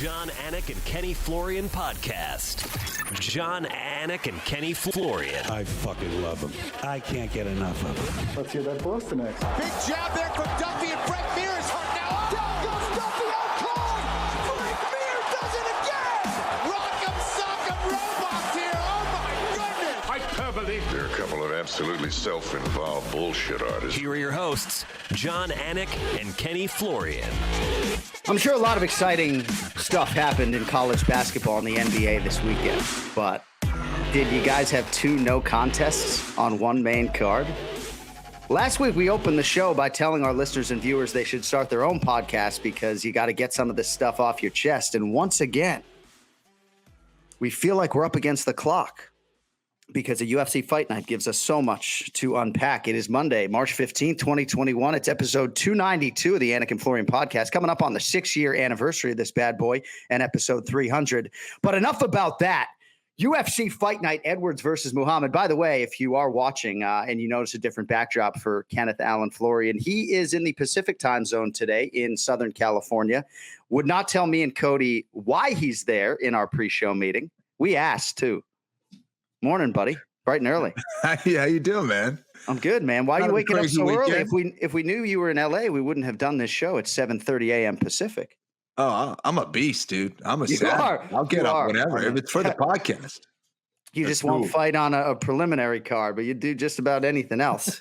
John, Anik, and Kenny Florian podcast. John, Anik, and Kenny Florian. I fucking love them. I can't get enough of them. Let's hear that Boston next. Big jab there from Duffy, and Frank Mir is hurt now. Down goes Duffy, out cold. Frank Mir does it again. Rock'em sock'em robots here. Oh my goodness. Hyperbole. They're a couple of absolutely self-involved bullshit artists. Here are your hosts, John, Anik, and Kenny Florian. I'm sure a lot of exciting stuff happened in college basketball and the NBA this weekend, but did you guys have two no contests on one main card? Last week, we opened the show by telling our listeners and viewers they should start their own podcast because you got to get some of this stuff off your chest. And once again, we feel like we're up against the clock because a UFC Fight Night gives us so much to unpack. It is Monday, March 15th, 2021. It's episode 292 of the Anik and Florian podcast, coming up on the 6-year anniversary of this bad boy and episode 300. But enough about that. UFC Fight Night, Edwards versus Muhammad. By the way, if you are watching and you notice a different backdrop for Kenneth Allen Florian, he is in the Pacific time zone today in Southern California. Would not tell me and Cody why he's there in our pre-show meeting. We asked too. Morning, buddy. Bright and early. Yeah, how you doing, man? I'm good, man. Why are you waking up so early? Weekend? If we knew you were in LA, we wouldn't have done this show at 7:30 a.m. Pacific. Oh, I'm a beast, dude. I'm a You savage. are. I'll get You up are. whenever. If it's for the podcast. You That's just won't cool. fight on a preliminary card, but you do just about anything else.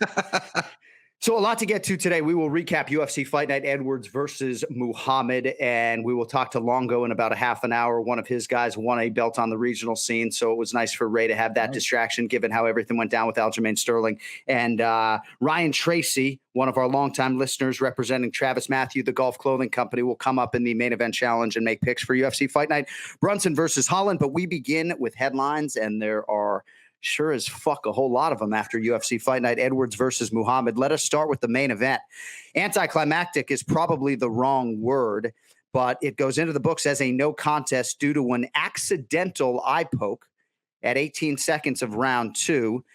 So a lot to get to today. We will recap UFC Fight Night, Edwards versus Muhammad, and we will talk to Longo in about a half an hour. One of his guys won a belt on the regional scene, so it was nice for Ray to have that distraction, given how everything went down with Aljamain Sterling. And Ryan Tracy, one of our longtime listeners representing Travis Matthew, the golf clothing company, will come up in the main event challenge and make picks for UFC Fight Night. Brunson versus Holland, but we begin with headlines, and there are sure as fuck a whole lot of them after UFC Fight Night, Edwards versus Muhammad. Let us start with the main event. Anticlimactic is probably the wrong word, but it goes into the books as a no contest due to an accidental eye poke at 18 seconds of round two.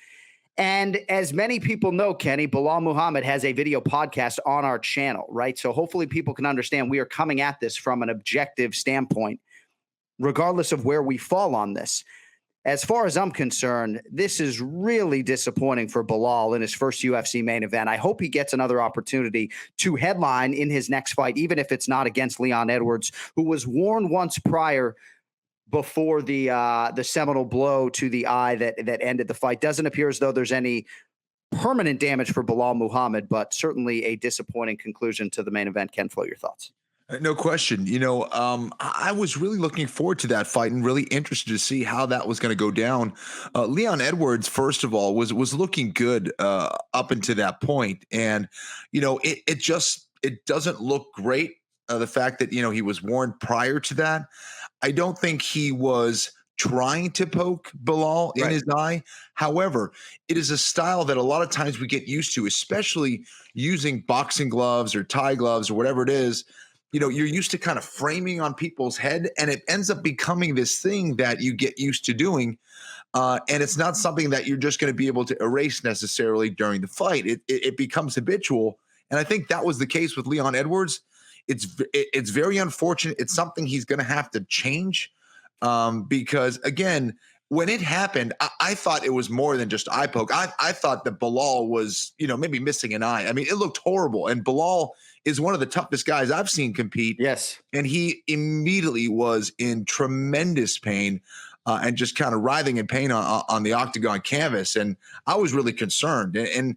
And as many people know, Kenny, Bilal Muhammad has a video podcast on our channel, right? So hopefully people can understand we are coming at this from an objective standpoint, regardless of where we fall on this. As far as I'm concerned, this is really disappointing for Bilal in his first UFC main event. I hope he gets another opportunity to headline in his next fight, even if it's not against Leon Edwards, who was warned once prior before the seminal blow to the eye that ended the fight. Doesn't appear as though there's any permanent damage for Bilal Muhammad, but certainly a disappointing conclusion to the main event. Ken Flo, your thoughts? No question. You know, I was really looking forward to that fight and really interested to see how that was going to go down. Leon Edwards, first of all, was looking good up until that point. And, you know, it doesn't look great. The fact that, you know, he was warned prior to that. I don't think he was trying to poke Bilal in his eye. However, it is a style that a lot of times we get used to, especially using boxing gloves or Thai gloves or whatever it is. You know, you're used to kind of framing on people's head, and it ends up becoming this thing that you get used to doing. And it's not something that you're just going to be able to erase necessarily during the fight. It becomes habitual. And I think that was the case with Leon Edwards. It's very unfortunate. It's something he's going to have to change because, again, when it happened, I thought it was more than just eye poke. I thought that Bilal was, you know, maybe missing an eye. I mean, it looked horrible. And Bilal is one of the toughest guys I've seen compete. Yes. And he immediately was in tremendous pain and just kind of writhing in pain on the octagon canvas. And I was really concerned. And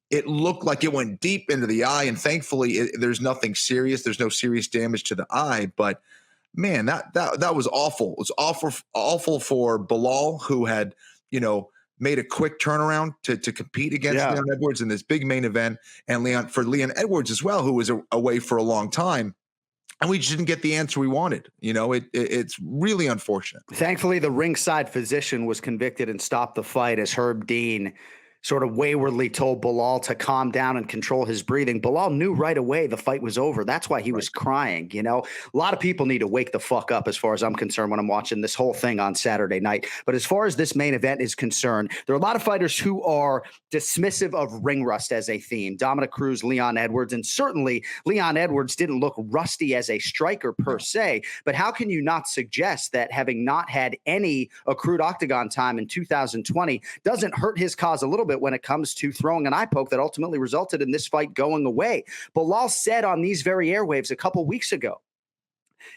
it looked like it went deep into the eye. And thankfully, there's nothing serious. There's no serious damage to the eye. But man, that was awful. It was awful for Bilal, who had, you know, made a quick turnaround to compete against Leon Edwards in this big main event, and Leon Edwards as well, who was away for a long time. And we just didn't get the answer we wanted. You know, it's really unfortunate. Thankfully, the ringside physician was convicted and stopped the fight as Herb Dean sort of waywardly told Bilal to calm down and control his breathing. Bilal knew right away the fight was over. That's why he was crying. You know, a lot of people need to wake the fuck up as far as I'm concerned when I'm watching this whole thing on Saturday night. But as far as this main event is concerned, there are a lot of fighters who are dismissive of ring rust as a theme. Dominic Cruz, Leon Edwards, and certainly Leon Edwards didn't look rusty as a striker per se. But how can you not suggest that having not had any accrued octagon time in 2020 doesn't hurt his cause a little bit when it comes to throwing an eye poke that ultimately resulted in this fight going away? Bilal said on these very airwaves a couple weeks ago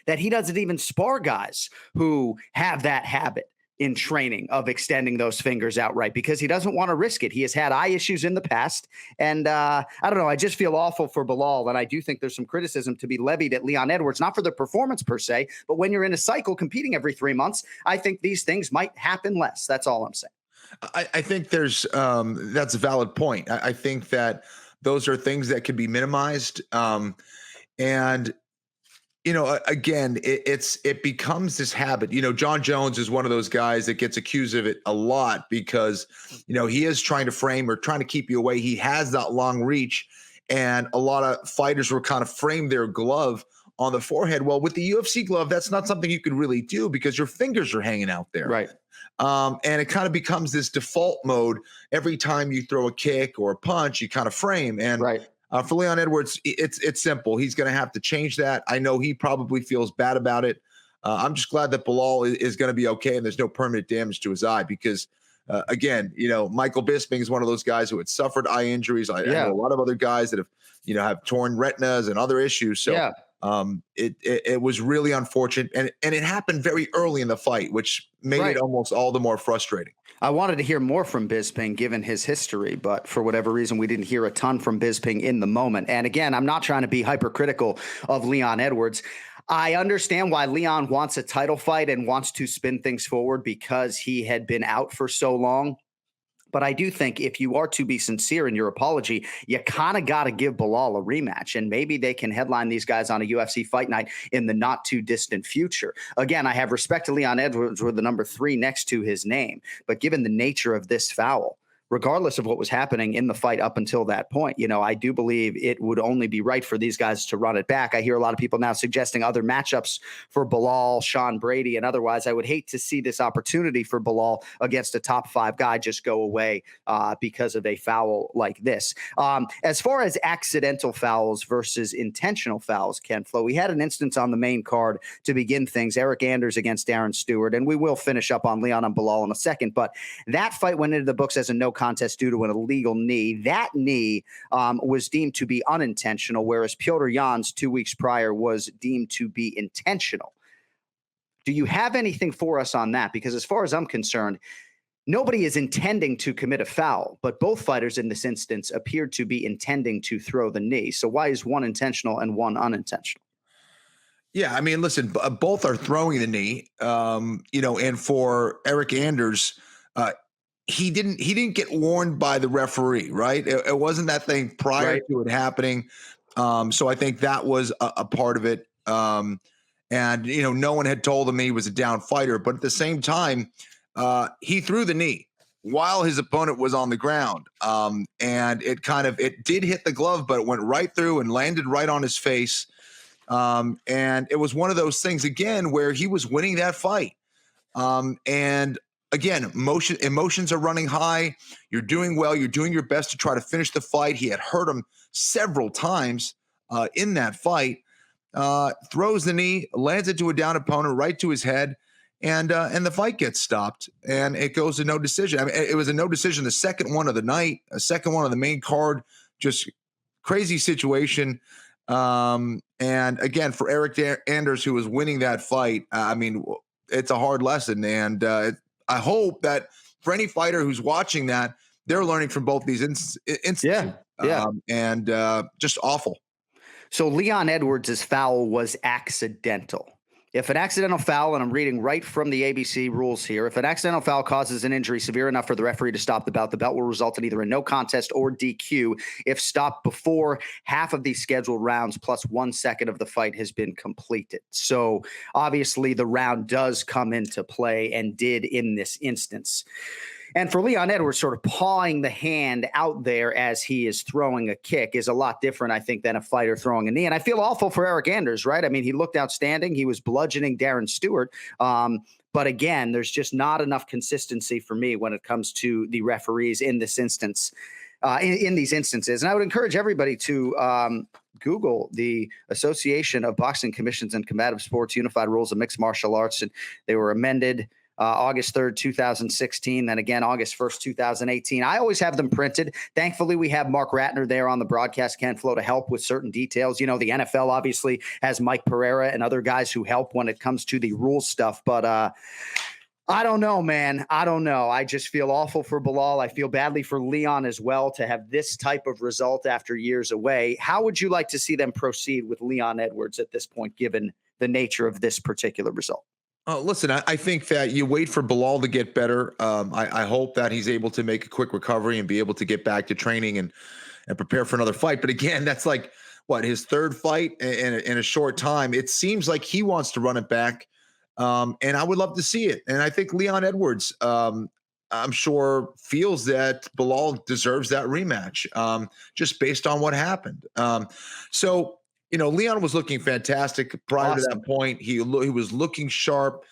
that he doesn't even spar guys who have that habit in training of extending those fingers outright because he doesn't want to risk it. He has had eye issues in the past. And I don't know, I just feel awful for Bilal. And I do think there's some criticism to be levied at Leon Edwards, not for the performance per se, but when you're in a cycle competing every 3 months, I think these things might happen less. That's all I'm saying. I think there's that's a valid point. I think that those are things that can be minimized. And you know, again, it becomes this habit. You know, John Jones is one of those guys that gets accused of it a lot because, you know, he is trying to frame or trying to keep you away. He has that long reach, and a lot of fighters will kind of frame their glove on the forehead. Well, with the UFC glove, that's not something you can really do because your fingers are hanging out there. Right. And it kind of becomes this default mode every time you throw a kick or a punch, you kind of frame. And right. For Leon Edwards, it's simple. He's going to have to change that. I know he probably feels bad about it. I'm just glad that Bilal is going to be okay and there's no permanent damage to his eye because, again, you know, Michael Bisping is one of those guys who had suffered eye injuries. I know a lot of other guys that have, you know, have torn retinas and other issues. So it was really unfortunate. And it happened very early in the fight, which made it almost all the more frustrating. I wanted to hear more from Bisping given his history, but for whatever reason, we didn't hear a ton from Bisping in the moment. And again, I'm not trying to be hypercritical of Leon Edwards. I understand why Leon wants a title fight and wants to spin things forward because he had been out for so long. But I do think if you are to be sincere in your apology, you kind of got to give Bilal a rematch. And maybe they can headline these guys on a UFC Fight Night in the not too distant future. Again, I have respect to Leon Edwards with the number 3 next to his name. But given the nature of this foul, regardless of what was happening in the fight up until that point, you know, I do believe it would only be right for these guys to run it back. I hear a lot of people now suggesting other matchups for Bilal, Sean Brady, and otherwise. I would hate to see this opportunity for Bilal against a top 5 guy just go away because of a foul like this. As far as accidental fouls versus intentional fouls, Ken Flo, we had an instance on the main card to begin things, Eric Anders against Darren Stewart, and we will finish up on Leon and Bilal in a second, but that fight went into the books as a no contest due to an illegal knee. That knee was deemed to be unintentional, whereas Petr Yan's 2 weeks prior was deemed to be intentional. Do you have anything for us on that? Because as far as I'm concerned, nobody is intending to commit a foul, but both fighters in this instance appeared to be intending to throw the knee. So why is one intentional and one unintentional? Yeah, I mean, listen, both are throwing the knee, you know, and for Eric Anders, he didn't get warned by the referee, right? It wasn't that thing prior to it happening. So I think that was a part of it. And, you know, no one had told him he was a down fighter, but at the same time, he threw the knee while his opponent was on the ground. And it did hit the glove, but it went right through and landed right on his face. And it was one of those things again, where he was winning that fight. And again, emotions are running high. You're doing well. You're doing your best to try to finish the fight. He had hurt him several times in that fight. Throws the knee, lands it to a down opponent right to his head, and the fight gets stopped. And it goes to no decision. I mean, it was a no decision. The second one of the night, a second one on the main card. Just crazy situation. And again, for Eric Anders, who was winning that fight, I mean, it's a hard lesson. And I hope that for any fighter who's watching that, they're learning from both these instances. And just awful. So Leon Edwards' foul was accidental. If an accidental foul, and I'm reading right from the ABC rules here, if an accidental foul causes an injury severe enough for the referee to stop the belt will result in either a no contest or DQ if stopped before half of the scheduled rounds plus 1 second of the fight has been completed. So obviously the round does come into play and did in this instance. And for Leon Edwards, sort of pawing the hand out there as he is throwing a kick is a lot different, I think, than a fighter throwing a knee. And I feel awful for Eric Anders, right? I mean, he looked outstanding. He was bludgeoning Darren Stewart. But again, there's just not enough consistency for me when it comes to the referees in this instance, in these instances. And I would encourage everybody to Google the Association of Boxing Commissions and Combative Sports Unified Rules of Mixed Martial Arts. And they were amended August 3rd, 2016, then again, August 1st, 2018. I always have them printed. Thankfully, we have Mark Ratner there on the broadcast, Ken Flo, to help with certain details. You know, the NFL obviously has Mike Pereira and other guys who help when it comes to the rule stuff. But I don't know, man. I don't know. I just feel awful for Bilal. I feel badly for Leon as well to have this type of result after years away. How would you like to see them proceed with Leon Edwards at this point, given the nature of this particular result? Listen, I think that you wait for Bilal to get better. I hope that he's able to make a quick recovery and be able to get back to training and prepare for another fight. But again, that's like, what, his third fight in a short time. It seems like he wants to run it back, and I would love to see it. And I think Leon Edwards, I'm sure, feels that Bilal deserves that rematch just based on what happened. So, you know, Leon was looking fantastic prior to that point. He was looking sharp.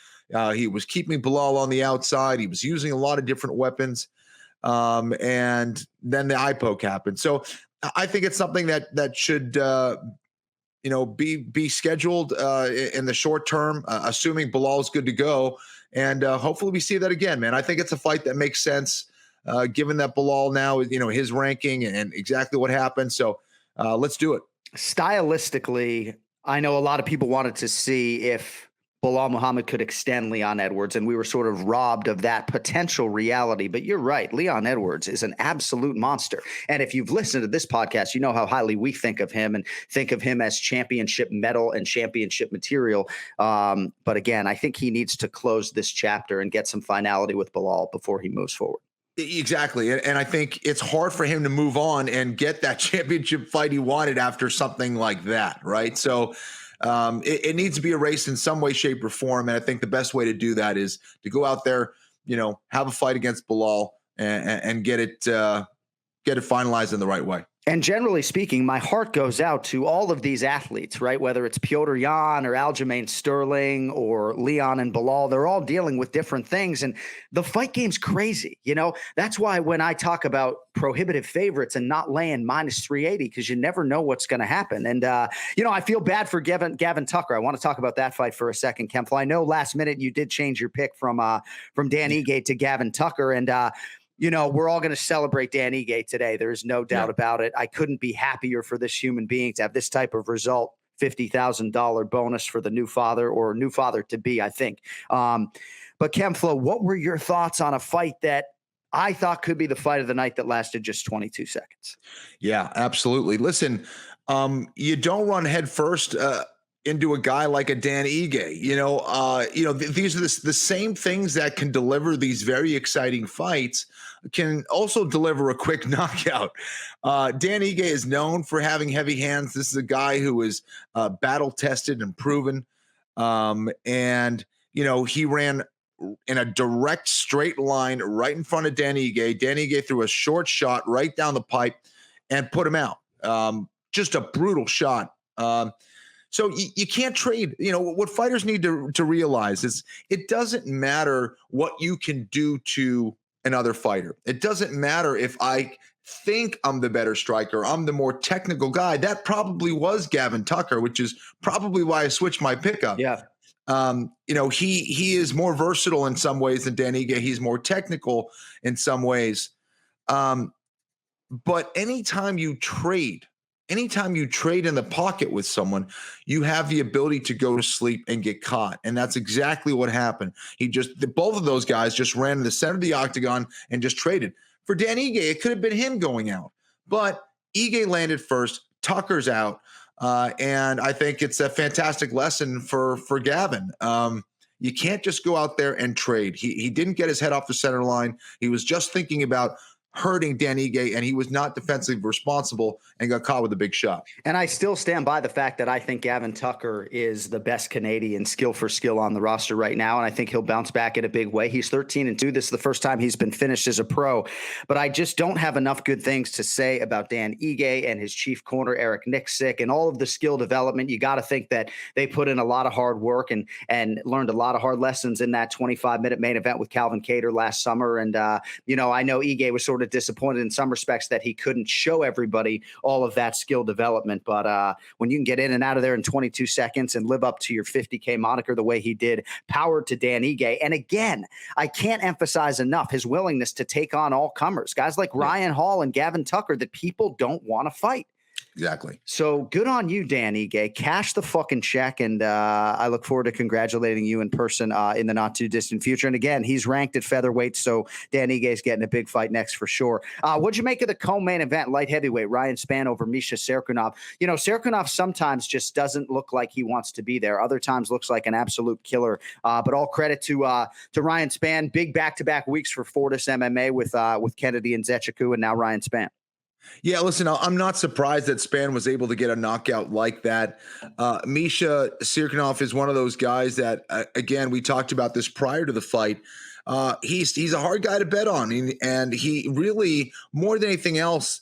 He was keeping Bilal on the outside. He was using a lot of different weapons. And then the eye poke happened. So I think it's something that should, be scheduled in the short term, assuming Bilal is good to go. And hopefully we see that again, man. I think it's a fight that makes sense, given that Bilal now is, his ranking and exactly what happened. So let's do it. Stylistically, I know a lot of people wanted to see if Bilal Muhammad could extend Leon Edwards, and we were sort of robbed of that potential reality. But you're right. Leon Edwards is an absolute monster. And if you've listened to this podcast, you know how highly we think of him and think of him as championship metal and championship material. But again, I think he needs to close this chapter and get some finality with Bilal before he moves forward. Exactly. And I think it's hard for him to move on and get that championship fight he wanted after something like that. Right. So it needs to be erased in some way, shape, or form. And I think the best way to do that is to go out there, have a fight against Bilal and get it finalized in the right way. And generally speaking, my heart goes out to all of these athletes, right? Whether it's Petr Yan or Aljamain Sterling or Leon and Bilal, they're all dealing with different things. And the fight game's crazy. That's why when I talk about prohibitive favorites and not laying minus 380, because you never know what's going to happen. And, I feel bad for Gavin Tucker. I want to talk about that fight for a second, Kempfl. I know last minute you did change your pick from Dan Ige to Gavin Tucker. And, we're all going to celebrate Dan Ige today. There's no doubt about it. I couldn't be happier for this human being to have this type of result, $50,000 bonus for the new father or new father to be, I think. But Kempfl, what were your thoughts on a fight that I thought could be the fight of the night that lasted just 22 seconds? Yeah, absolutely. Listen, you don't run head first into a guy like a Dan Ige. These are the same things that can deliver these very exciting fights can also deliver a quick knockout. Dan Ige is known for having heavy hands. This is a guy who is battle tested and proven. He ran in a direct straight line right in front of Dan Ige. Dan Ige threw a short shot right down the pipe and put him out. Just a brutal shot. So you can't trade. What fighters need to realize is it doesn't matter what you can do to another fighter. It doesn't matter if I think I'm the better striker, I'm the more technical guy. That probably was Gavin Tucker, which is probably why I switched my pickup. Yeah. He is more versatile in some ways than Dan Ige. He's more technical in some ways. But anytime you trade in the pocket with someone, you have the ability to go to sleep and get caught. And that's exactly what happened. Both of those guys just ran in the center of the octagon and just traded. For Dan Ige, it could have been him going out. But Ige landed first, Tucker's out. And I think it's a fantastic lesson for Gavin. You can't just go out there and trade. He didn't get his head off the center line. He was just thinking about hurting Dan Ige, and he was not defensively responsible and got caught with a big shot. And I still stand by the fact that I think Gavin Tucker is the best Canadian skill for skill on the roster right now, and I think he'll bounce back in a big way. He's 13-2. This is the first time he's been finished as a pro, but I just don't have enough good things to say about Dan Ige and his chief corner, Eric Nixick, and all of the skill development. You got to think that they put in a lot of hard work and learned a lot of hard lessons in that 25-minute main event with Calvin Kattar last summer. And, I know Ige was sort of disappointed in some respects that he couldn't show everybody all of that skill development. But when you can get in and out of there in 22 seconds and live up to your 50K moniker the way he did, power to Dan Ige. And again, I can't emphasize enough his willingness to take on all comers, guys like Ryan Hall and Gavin Tucker that people don't want to fight. Exactly. So good on you, Dan Ige. Cash the fucking check, and I look forward to congratulating you in person in the not too distant future. And again, he's ranked at featherweight, so Dan Ige is getting a big fight next for sure. What'd you make of the co-main event, light heavyweight, Ryan Spann over Misha Serkunov? Serkunov sometimes just doesn't look like he wants to be there. Other times looks like an absolute killer. But all credit to Ryan Spann. Big back-to-back weeks for Fortis MMA with Kennedy and Zechiku, and now Ryan Spann. Yeah, listen, I'm not surprised that Spann was able to get a knockout like that. Misha Serkunov is one of those guys that, again, we talked about this prior to the fight. He's a hard guy to bet on, and he really, more than anything else,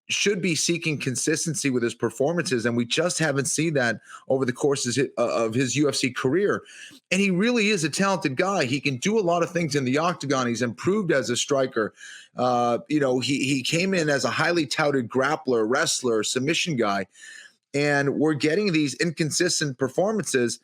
should be seeking consistency with his performances, and we just haven't seen that over the course of his UFC career. And he really is a talented guy. He can do a lot of things in the octagon. He's improved as a striker. He came in as a highly touted grappler, wrestler, submission guy, and we're getting these inconsistent performances.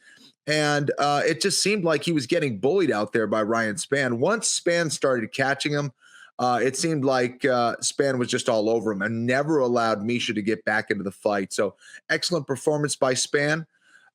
And it just seemed like he was getting bullied out there by Ryan Spann. Once Spann started catching him, it seemed like Spann was just all over him and never allowed Misha to get back into the fight. So excellent performance by Spann.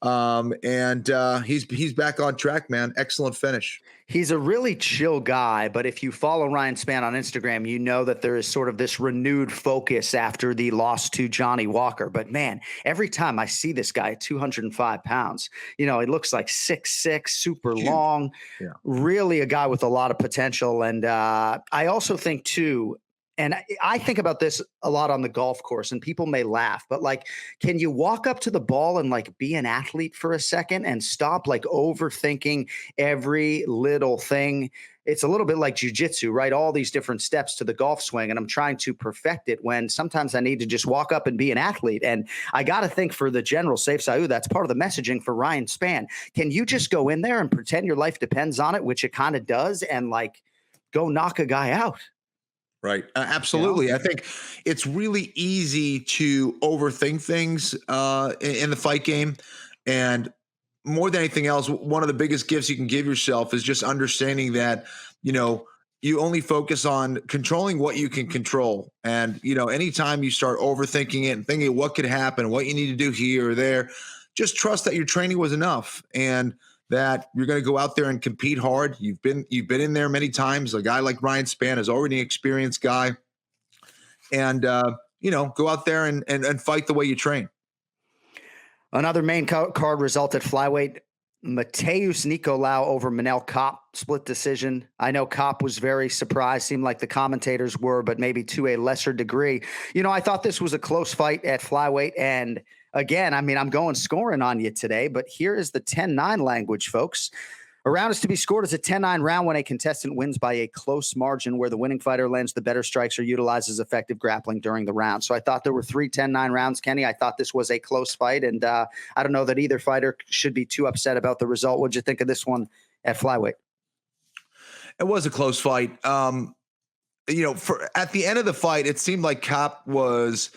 And he's back on track, man. Excellent finish. He's a really chill guy, but if you follow Ryan Spann on Instagram, you know that there is sort of this renewed focus after the loss to Johnny Walker. But man, every time I see this guy at 205 pounds, he looks like 6'6", super long, really a guy with a lot of potential. And I also think too, and I think about this a lot on the golf course, and people may laugh, but can you walk up to the ball and be an athlete for a second and stop overthinking every little thing? It's a little bit like jujitsu, right? All these different steps to the golf swing, and I'm trying to perfect it when sometimes I need to just walk up and be an athlete. And I got to think for the general Saif Saud, that's part of the messaging for Ryan Spann. Can you just go in there and pretend your life depends on it, which it kind of does, and go knock a guy out? Right. Absolutely. I think it's really easy to overthink things in the fight game. And more than anything else, one of the biggest gifts you can give yourself is just understanding that, you only focus on controlling what you can control. And, anytime you start overthinking it and thinking what could happen, what you need to do here or there, just trust that your training was enough and that you're going to go out there and compete hard. You've been in there many times. A guy like Ryan Spann is already an experienced guy, and go out there and fight the way you train. Another main card result at flyweight: Mateus Nicolau over Manel Kopp, split decision. I know Kopp was very surprised. Seemed like the commentators were, but maybe to a lesser degree. I thought this was a close fight at flyweight, and again, I'm going scoring on you today, but here is the 10-9 language, folks. A round is to be scored as a 10-9 round when a contestant wins by a close margin, where the winning fighter lands the better strikes or utilizes effective grappling during the round. So I thought there were 3 10-9 rounds, Kenny. I thought this was a close fight, and I don't know that either fighter should be too upset about the result. What'd you think of this one at flyweight? It was a close fight. At the end of the fight, it seemed like Kopp was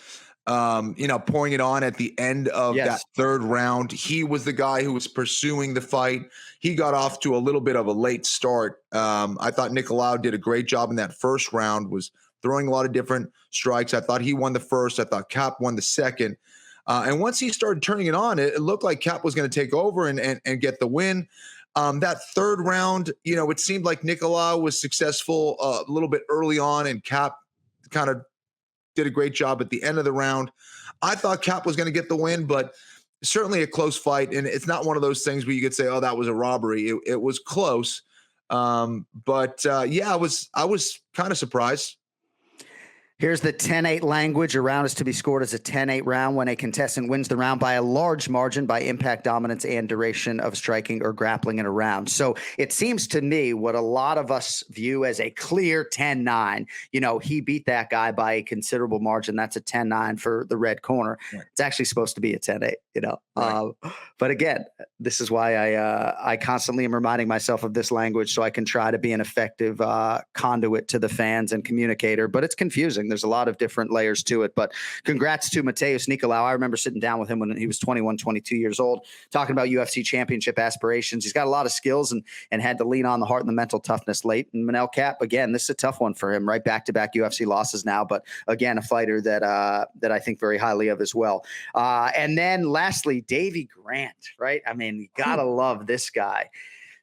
pouring it on at the end of that third round. He was the guy who was pursuing the fight. He got off to a little bit of a late start. I thought Nicolau did a great job in that first round, was throwing a lot of different strikes. I thought he won the first. I thought Kopp won the second. And once he started turning it on, it looked like Kopp was going to take over and get the win. That third round, it seemed like Nicolau was successful a little bit early on, and Kopp kind of did a great job at the end of the round. I thought Kopp was going to get the win, but certainly a close fight. And it's not one of those things where you could say, oh, that was a robbery. It was close. I was kind of surprised. Here's the 10-8 language. A round is to be scored as a 10-8 round when a contestant wins the round by a large margin by impact, dominance, and duration of striking or grappling in a round. So it seems to me what a lot of us view as a clear 10-9. He beat that guy by a considerable margin. That's a 10-9 for the red corner. Right. It's actually supposed to be a 10-8, Right. But again, this is why I constantly am reminding myself of this language so I can try to be an effective conduit to the fans and communicator. But it's confusing. There's a lot of different layers to it, but congrats to Mateus Nicolau. I remember sitting down with him when he was 21, 22 years old, talking about UFC championship aspirations. He's got a lot of skills and had to lean on the heart and the mental toughness late. And Manel Cap, again, this is a tough one for him, right? Back-to-back UFC losses now, but again, a fighter that I think very highly of as well. And then lastly, Davey Grant, right? I mean, you gotta love this guy.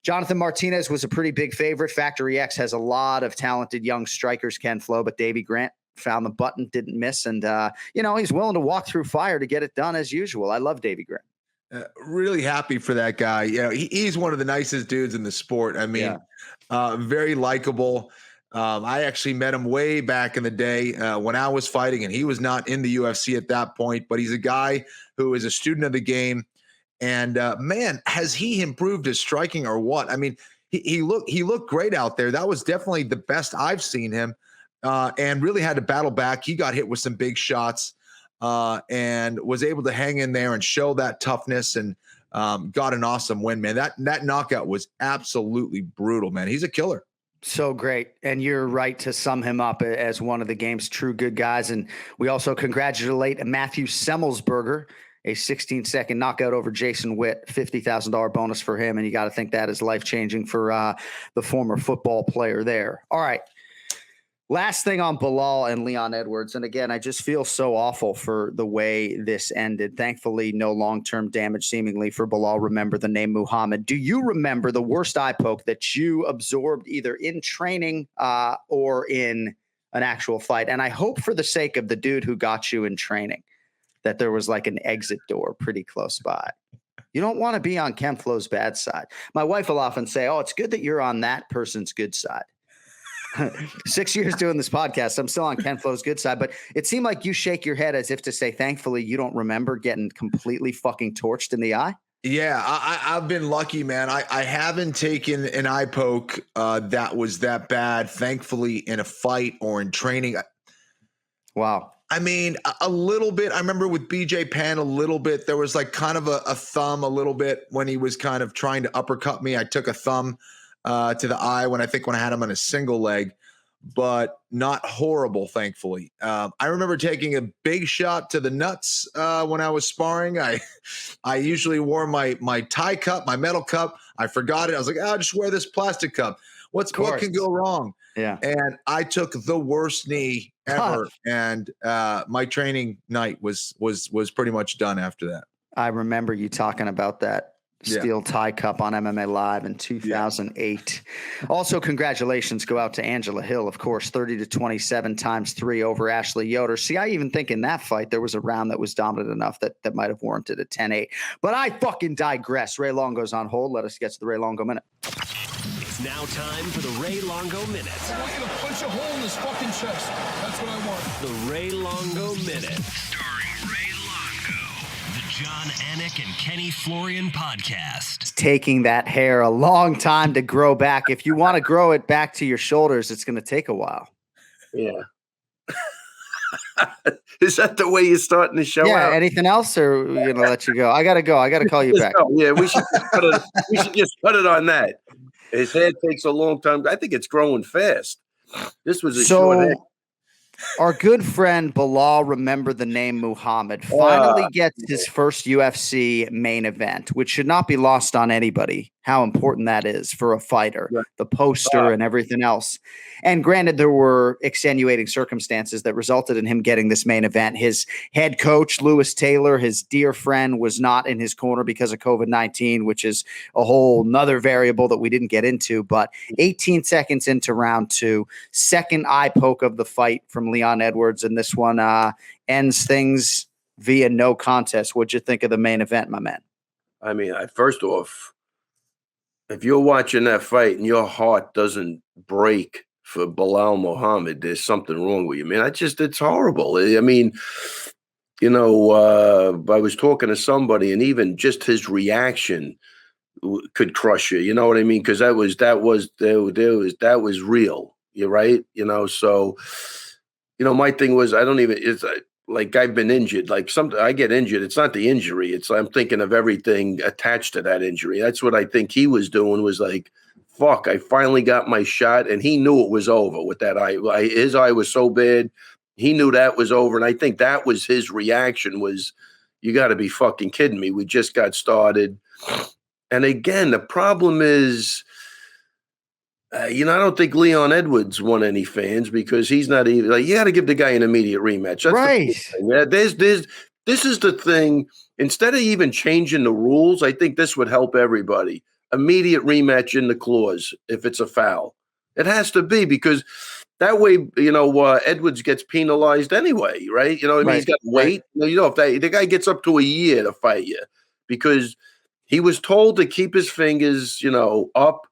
Jonathan Martinez was a pretty big favorite. Factory X has a lot of talented young strikers, Ken Flo, but Davey Grant found the button, didn't miss. And, he's willing to walk through fire to get it done as usual. I love Davey Grant. Really happy for that guy. He's one of the nicest dudes in the sport. I mean, very likable. I actually met him way back in the day when I was fighting, and he was not in the UFC at that point, but he's a guy who is a student of the game. And man, has he improved his striking or what? I mean, he looked great out there. That was definitely the best I've seen him. And really had to battle back. He got hit with some big shots and was able to hang in there and show that toughness and got an awesome win, man. That knockout was absolutely brutal, man. He's a killer. So great. And you're right to sum him up as one of the game's true good guys. And we also congratulate Matthew Semmelsberger, a 16-second knockout over Jason Witt, $50,000 bonus for him. And you got to think that is life-changing for the former football player there. All right. Last thing on Bilal and Leon Edwards. And again, I just feel so awful for the way this ended. Thankfully, no long-term damage seemingly for Bilal. Remember the name Muhammad. Do you remember the worst eye poke that you absorbed either in training or in an actual fight? And I hope for the sake of the dude who got you in training that there was like an exit door pretty close by. You don't want to be on Ken Flo's bad side. My wife will often say, oh, it's good that you're on that person's good side. 6 years doing this podcast, I'm still on Ken Flo's good side, but it seemed like you shake your head as if to say, thankfully, you don't remember getting completely fucking torched in the eye. Yeah, I've been lucky, man. I haven't taken an eye poke that was that bad, thankfully, in a fight or in training. Wow. I mean, a little bit. I remember with BJ Penn a little bit. There was like kind of a thumb a little bit when he was kind of trying to uppercut me. I took a thumb to the eye when I had him on a single leg, but not horrible, thankfully. I remember taking a big shot to the nuts when I was sparring. I usually wore my tie cup, my metal cup. I forgot it. I was like, I'll just wear this plastic cup. What can go wrong? Yeah. And I took the worst knee ever. And my training night was pretty much done after that. I remember you talking about that steel tie cup on MMA Live in 2008. Yeah. Also, congratulations go out to Angela Hill, of course, 30-27 times 3 over Ashley Yoder. See, I even think in that fight, there was a round that was dominant enough that might have warranted a 10-8. But I fucking digress. Ray Longo's on hold. Let us get to the Ray Longo Minute. It's now time for the Ray Longo Minute. I want you to punch a hole in his fucking chest. That's what I want. The Ray Longo Minute. Starring Ray Longo. The John, Anik, and Kenny Florian podcast. It's taking that hair a long time to grow back. If you want to grow it back to your shoulders, it's going to take a while. Yeah. Is that the way you're starting the show out? Anything else, or we're going to let you go? I got to go. I got to call you back. Yeah, we should just cut it on that. His hair takes a long time. I think it's growing fast. This was a short hair. Our good friend Bilal, remember the name Muhammad, finally gets his first UFC main event, which should not be lost on anybody, how important that is for a fighter, the poster and everything else. And granted, there were extenuating circumstances that resulted in him getting this main event. His head coach, Lewis Taylor, his dear friend, was not in his corner because of COVID-19, which is a whole nother variable that we didn't get into. But 18 seconds into round 2, second eye poke of the fight from Leon Edwards, and this one ends things via no contest. What'd you think of the main event, my man? I mean, first off, if you're watching that fight and your heart doesn't break for Bilal Muhammad, there's something wrong with you, man. It's horrible. I mean, I was talking to somebody, and even just his reaction could crush you. You know what I mean? Because that was real. You're right. So, my thing was, it's like I've been injured. Like I get injured. It's not the injury. I'm thinking of everything attached to that injury. That's what I think he was doing, was like, fuck, I finally got my shot. And he knew it was over with that eye. His eye was so bad. He knew that was over. And I think that was his reaction was, you got to be fucking kidding me. We just got started. And again, the problem is, I don't think Leon Edwards won any fans because he's not even like, you got to give the guy an immediate rematch. That's right. This is the thing. Instead of even changing the rules, I think this would help everybody. Immediate rematch in the clause if it's a foul. It has to be, because that way, Edwards gets penalized anyway, right? You know what I mean? He's got to wait. Right. If the guy gets up to a year to fight you, because he was told to keep his fingers, up.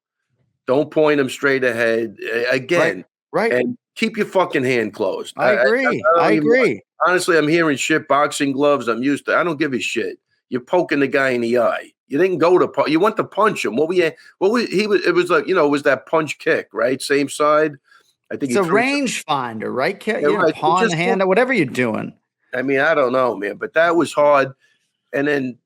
Don't point them straight ahead. Again, right. And keep your fucking hand closed. I agree. I agree. Honestly, I'm hearing shit. Boxing gloves. I don't give a shit. You're poking the guy in the eye. You didn't go to. You went to punch him. It was like, it was that punch kick, right? Same side. I think it's a range finder, right? Right. Pawn the hand, whatever you're doing. I mean, I don't know, man, but that was hard. And then,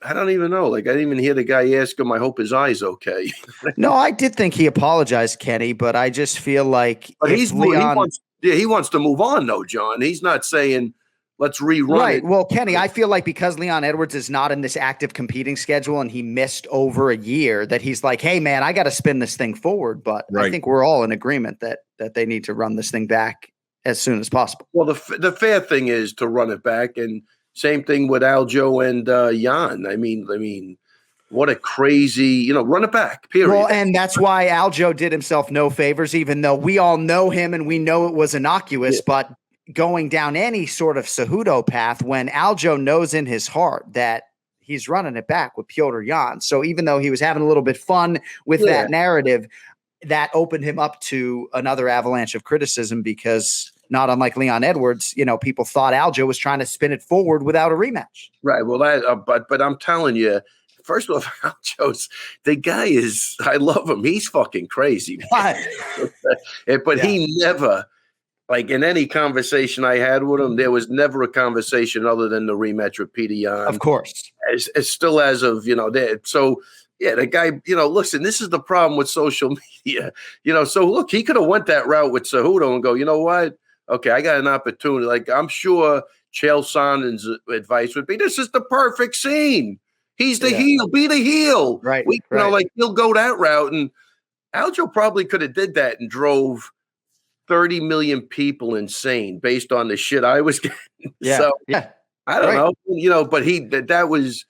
I don't even know. Like, I didn't even hear the guy ask him, I hope his eye's okay. No, I did think he apologized, Kenny, but I just feel like he wants to move on, though, John. He's not saying, let's rerun it. Well, Kenny, I feel like because Leon Edwards is not in this active competing schedule and he missed over a year, that he's like, hey, man, I got to spin this thing forward. But I think we're all in agreement that they need to run this thing back as soon as possible. Well, the fair thing is to run it back, and same thing with Aljo and Jan. I mean, what a crazy, run it back, period. Well, and that's why Aljo did himself no favors, even though we all know him and we know it was innocuous. Yeah. But going down any sort of Cejudo path, when Aljo knows in his heart that he's running it back with Petr Yan. So even though he was having a little bit fun with that narrative, that opened him up to another avalanche of criticism, because not unlike Leon Edwards, people thought Aljo was trying to spin it forward without a rematch. Right. Well, but I'm telling you, first of all, the guy is, I love him. He's fucking crazy. But he never, like in any conversation I had with him, there was never a conversation other than the rematch with Petr Yan. Of course. It's still as of, there. So, yeah, the guy, listen, this is the problem with social media. So look, he could have went that route with Cejudo and go, you know what? Okay, I got an opportunity. Like, I'm sure Chael Sonnen's advice would be, this is the perfect scene. He's the heel. Be the heel. Right. He'll go that route. And Aljo probably could have did that and drove 30 million people insane based on the shit I was getting. Yeah. So, I don't know. But that was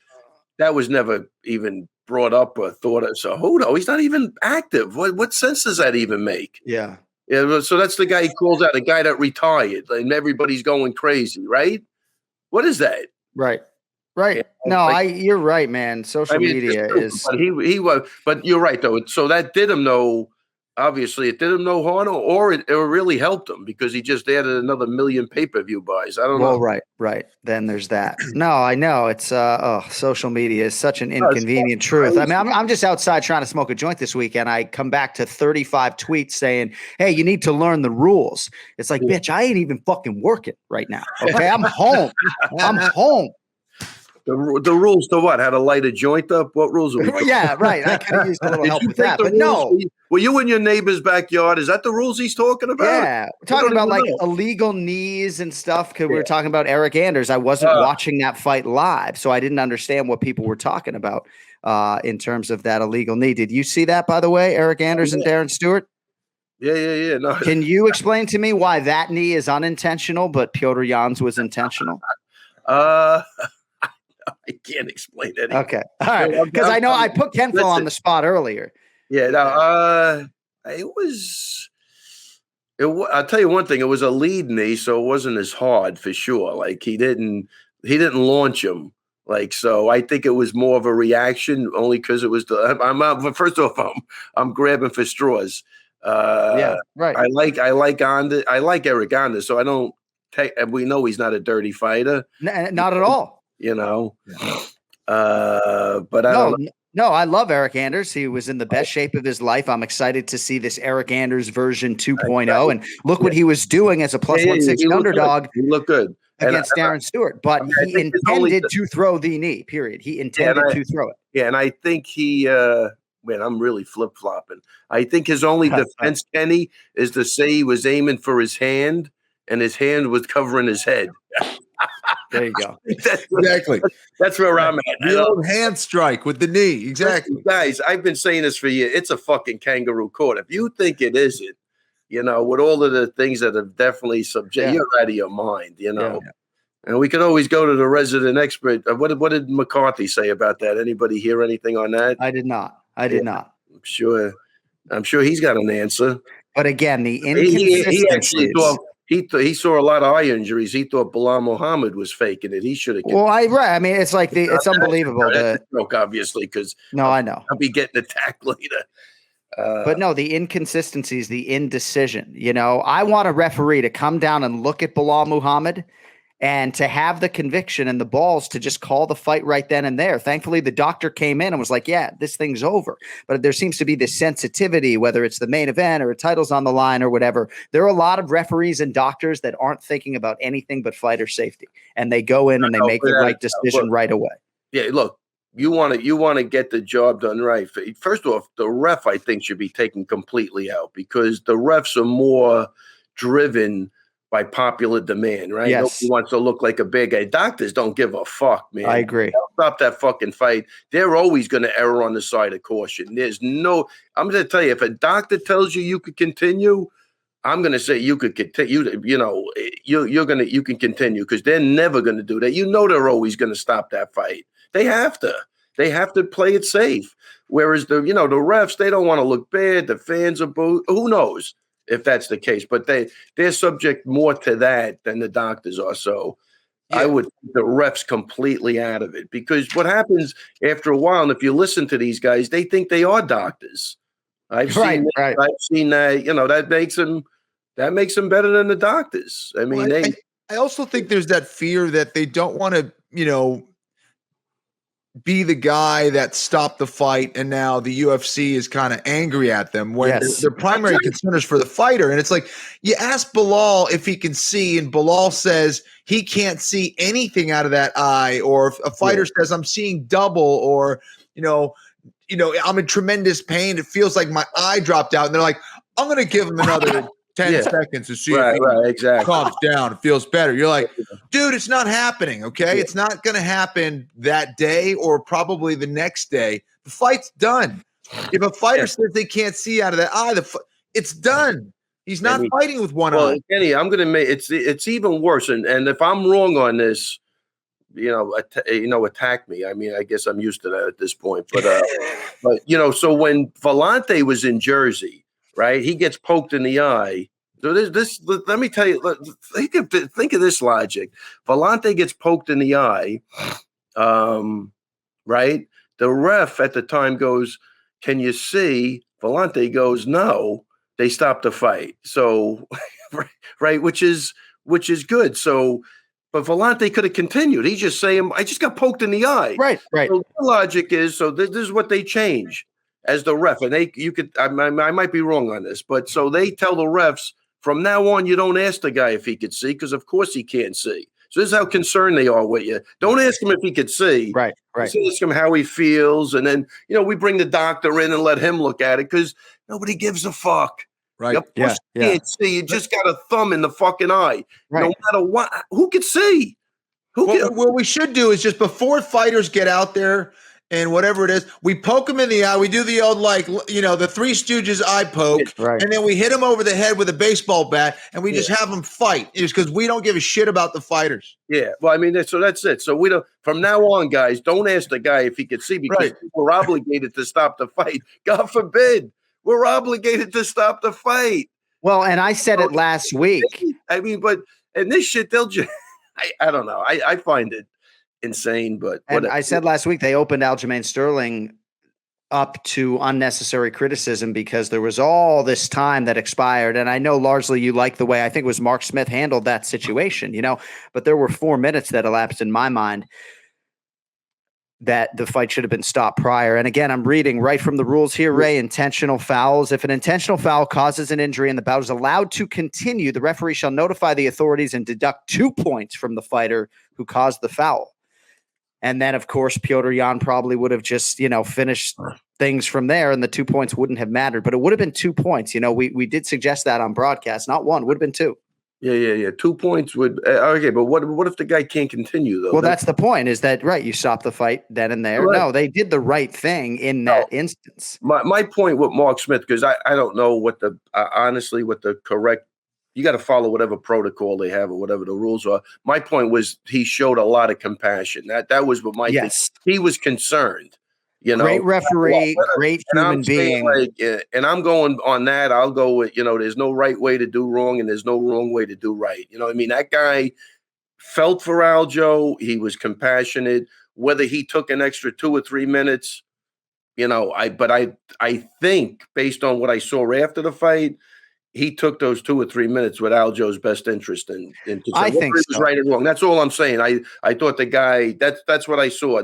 never even brought up or thought of. So, he's not even active. What sense does that even make? Yeah. Yeah, so that's the guy he calls out, the guy that retired, and everybody's going crazy, right? What is that? Right. No, you're right, man. Social media is. But he was. But you're right, though. So that did him no. Obviously, it did him no harm, or it really helped him because he just added another million pay-per-view buys. I don't know. Well, right. Then there's that. No, I know it's social media is such an inconvenient truth. I mean, I'm just outside trying to smoke a joint this weekend. I come back to 35 tweets saying, "Hey, you need to learn the rules." It's like, bitch, I ain't even fucking working right now. Okay, I'm home. The rules to what? How to light a joint up? What rules are we? Yeah, right. I could have used a little help with that, but no. Were you in your neighbor's backyard? Is that the rules he's talking about? Yeah, we're talking about like illegal knees and stuff because we were talking about Eric Anders. I wasn't watching that fight live, so I didn't understand what people were talking about in terms of that illegal knee. Did you see that, by the way, Eric Anders and Darren Stewart? Yeah. No. Can you explain to me why that knee is unintentional, but Petr Yan's was intentional? I can't explain it. Okay. All right. Because I know I put Kenflo on the spot earlier. Yeah. No, I'll tell you one thing. It was a lead knee, so it wasn't as hard for sure. Like he didn't launch him. Like, so I think it was more of a reaction only because it was first off, I'm grabbing for straws. Right. I like Onda. I like Eric Onda, so I don't take. And we know he's not a dirty fighter. Not at all. You know. But I don't know. No, I love Eric Anders. He was in the best shape of his life. I'm excited to see this Eric Anders version 2.0. And look what he was doing as a plus 160 underdog. He looked good against Darren Stewart. But he intended to throw the knee, period. He intended to throw it. Yeah, and I think he man, I'm really flip-flopping. I think his only defense, Kenny, is to say he was aiming for his hand and his hand was covering his head. There you go. Exactly. That's where I'm at. The old hand strike with the knee. Exactly. Listen, guys, I've been saying this for years. It's a fucking kangaroo court. If you think it isn't, you know, with all of the things that have definitely you're out of your mind, you know. Yeah. And we could always go to the resident expert. What did McCarthy say about that? Anybody hear anything on that? I did not. Did not. I'm sure he's got an answer. But again, the inconsistencies. He saw a lot of eye injuries. He thought Bilal Muhammad was faking it. He should have. Well, I mean, it's like it's unbelievable. That's a joke, obviously, because I know I'll be getting attacked later. But no, the inconsistencies, the indecision. You know, I want a referee to come down and look at Bilal Muhammad and to have the conviction and the balls to just call the fight right then and there. Thankfully, the doctor came in and was like, yeah, this thing's over. But there seems to be this sensitivity, whether it's the main event or a title's on the line or whatever. There are a lot of referees and doctors that aren't thinking about anything but fighter safety. And they go in and they make the right decision right away. Yeah, look, you want to get the job done right. First off, the ref, I think, should be taken completely out because the refs are more driven by popular demand, right? Yes. Nobody wants to look like a big guy. Doctors don't give a fuck, man. I agree. They'll stop that fucking fight. They're always going to err on the side of caution. I'm going to tell you, if a doctor tells you could continue, I'm going to say you could continue. You know, you can continue because they're never going to do that. You know, they're always going to stop that fight. They have to play it safe. Whereas the refs, they don't want to look bad. The fans are who knows if that's the case, but they're subject more to that than the doctors are. So I would take the refs completely out of it because what happens after a while, and if you listen to these guys, they think they are doctors. I've seen that, you know, that makes them better than the doctors. I mean, I also think there's that fear that they don't want to, you know, be the guy that stopped the fight, and now the UFC is kind of angry at them when their primary concern is for the fighter. And it's like, you ask Bilal if he can see, and Bilal says he can't see anything out of that eye, or if a fighter says I'm seeing double, or you know, I'm in tremendous pain. It feels like my eye dropped out, and they're like, I'm going to give him another 10 seconds to see if he exactly calms down. It feels better. You're like, dude, it's not happening. Okay. It's not going to happen that day or probably the next day. The fight's done. If a fighter says they can't see out of that eye, it's done. He's not fighting with one eye. Kenny, I'm going to make it's even worse. And if I'm wrong on this, attack me. I mean, I guess I'm used to that at this point, but so when Vellante was in Jersey, right? He gets poked in the eye. So this let me tell you, think of this logic. Vellante gets poked in the eye, right? The ref at the time goes, can you see? Vellante goes, no. They stop the fight. So, right, which is good. So, but Vellante could have continued. He's just saying, I just got poked in the eye. Right. So the logic is, this is what they change. As the ref, and I might be wrong on this, but so they tell the refs from now on, you don't ask the guy if he could see, because of course he can't see. So this is how concerned they are with you. Don't ask him if he could see. Right. Just ask him how he feels, and then we bring the doctor in and let him look at it because nobody gives a fuck. Right? You can't see. You just got a thumb in the fucking eye. Right. No matter what, who could see? What we should do is just before fighters get out there. And whatever it is, we poke him in the eye. We do the old, the Three Stooges eye poke. Right. And then we hit him over the head with a baseball bat, and we just have him fight. It's because we don't give a shit about the fighters. Yeah. Well, I mean, so that's it. So we don't, from now on, guys, don't ask the guy if he could see because we're obligated to stop the fight. God forbid. We're obligated to stop the fight. Well, and I said it last week. I mean, and this shit, they'll just, I don't know. I find it insane, but and I said last week they opened Aljamain Sterling up to unnecessary criticism because there was all this time that expired. And I know largely you like the way I think it was Mark Smith handled that situation, but there were 4 minutes that elapsed in my mind that the fight should have been stopped prior. And again, I'm reading right from the rules here, Ray, intentional fouls. If an intentional foul causes an injury and the bout is allowed to continue, the referee shall notify the authorities and deduct 2 points from the fighter who caused the foul. And then, of course, Petr Yan probably would have just, finished things from there, and the 2 points wouldn't have mattered. But it would have been 2 points. We did suggest that on broadcast. Not one, would have been 2. Yeah. 2 points would okay, but what if the guy can't continue though? Well, that's the point. Is that right? You stop the fight then and there. Right. No, they did the right thing in that instance. My point with Mark Smith, because I don't know what honestly what the correct. You got to follow whatever protocol they have or whatever the rules are. My point was he showed a lot of compassion. That was what my thing. He was concerned. Great referee, great human being. And I'm going on that. I'll go with, there's no right way to do wrong and there's no wrong way to do right. That guy felt for Aljo. He was compassionate. Whether he took an extra 2 or 3 minutes, I think based on what I saw after the fight, he took those 2 or 3 minutes with Aljo's best interest in I think it was right and wrong. That's all I'm saying. I thought the guy that's what I saw.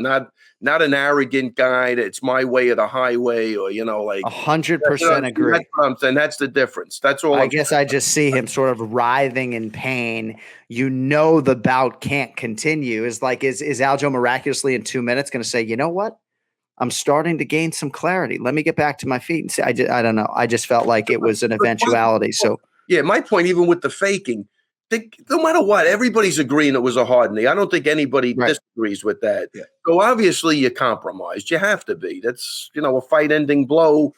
Not an arrogant guy. It's my way or the highway, or 100% agree. That's what I'm saying. That's the difference. That's all. I guess I just see him sort of writhing in pain. The bout can't continue. Is Aljo miraculously in 2 minutes going to say, you know what? I'm starting to gain some clarity. Let me get back to my feet and say, I don't know. I just felt like it was an eventuality. So yeah, my point, even with the faking, no matter what, everybody's agreeing it was a hard knee. I don't think anybody disagrees with that. Yeah. So obviously you're compromised. You have to be. That's, a fight-ending blow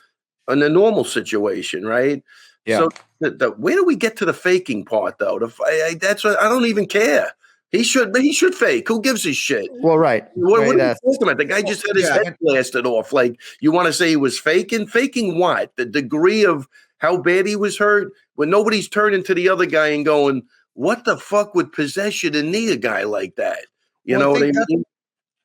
in a normal situation, right? Yeah. So where do we get to the faking part, though? That's what I don't even care. He should fake. Who gives a shit? Well, right. What are you talking about? The guy just had his head blasted off. Like, you want to say he was faking? Faking what? The degree of how bad he was hurt? When nobody's turning to the other guy and going, what the fuck would possess you to knee a guy like that? You know what I mean?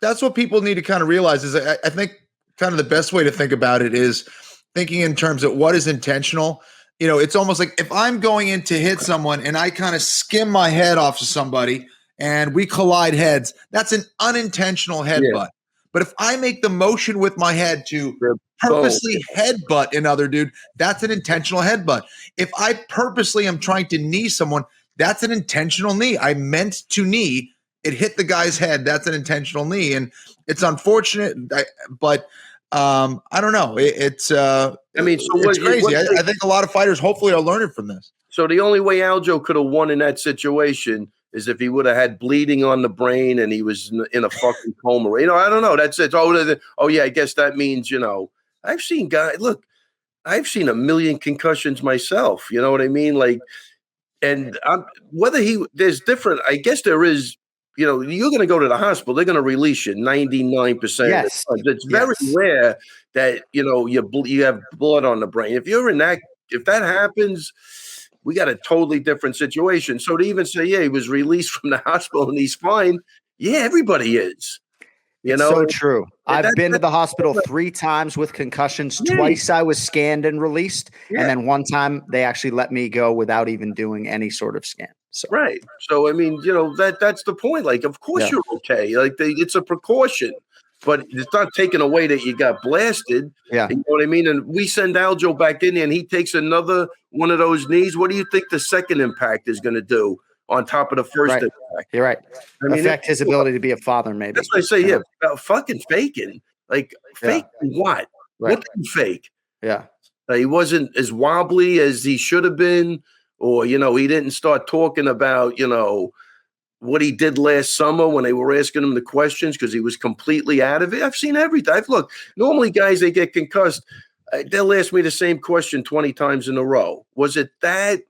That's what people need to kind of realize is I think kind of the best way to think about it is thinking in terms of what is intentional. It's almost like if I'm going in to hit someone and I kind of skim my head off of somebody and we collide heads, that's an unintentional headbutt. Yeah. But if I make the motion with my head to purposely headbutt another dude, that's an intentional headbutt. If I purposely am trying to knee someone, that's an intentional knee. I meant to knee. It hit the guy's head. That's an intentional knee. And it's unfortunate, but I don't know. It's crazy. I think a lot of fighters hopefully are learning from this. So the only way Aljo could have won in that situation is if he would have had bleeding on the brain and he was in a fucking coma. I don't know. That's it. Oh yeah, I guess that means, I've seen guys, look, I've seen a million concussions myself. You know what I mean? And there's different, I guess there is, you're going to go to the hospital. They're going to release you 99%. Yes. It's very rare that, you have blood on the brain. If that happens, we got a totally different situation. So to even say, he was released from the hospital and he's fine. Yeah, everybody is. So true. I've been to the hospital 3 times with concussions. Twice I was scanned and released. Yeah. And then one time they actually let me go without even doing any sort of scan. So. Right. So, I mean, that's the point. Like, of course you're okay. Like, it's a precaution. But it's not taking away that you got blasted. Yeah. You know what I mean? And we send Aljo back in there and he takes another one of those knees. What do you think the second impact is going to do on top of the first impact? You're right. Affect his ability to be a father, maybe. That's what I say, fucking faking. Like, faking what? Right. What did he fake? Yeah. He wasn't as wobbly as he should have been. Or, he didn't start talking about, what he did last summer when they were asking him the questions because he was completely out of it. I've seen everything. Look, normally guys, they get concussed. They'll ask me the same question 20 times in a row. Was it that?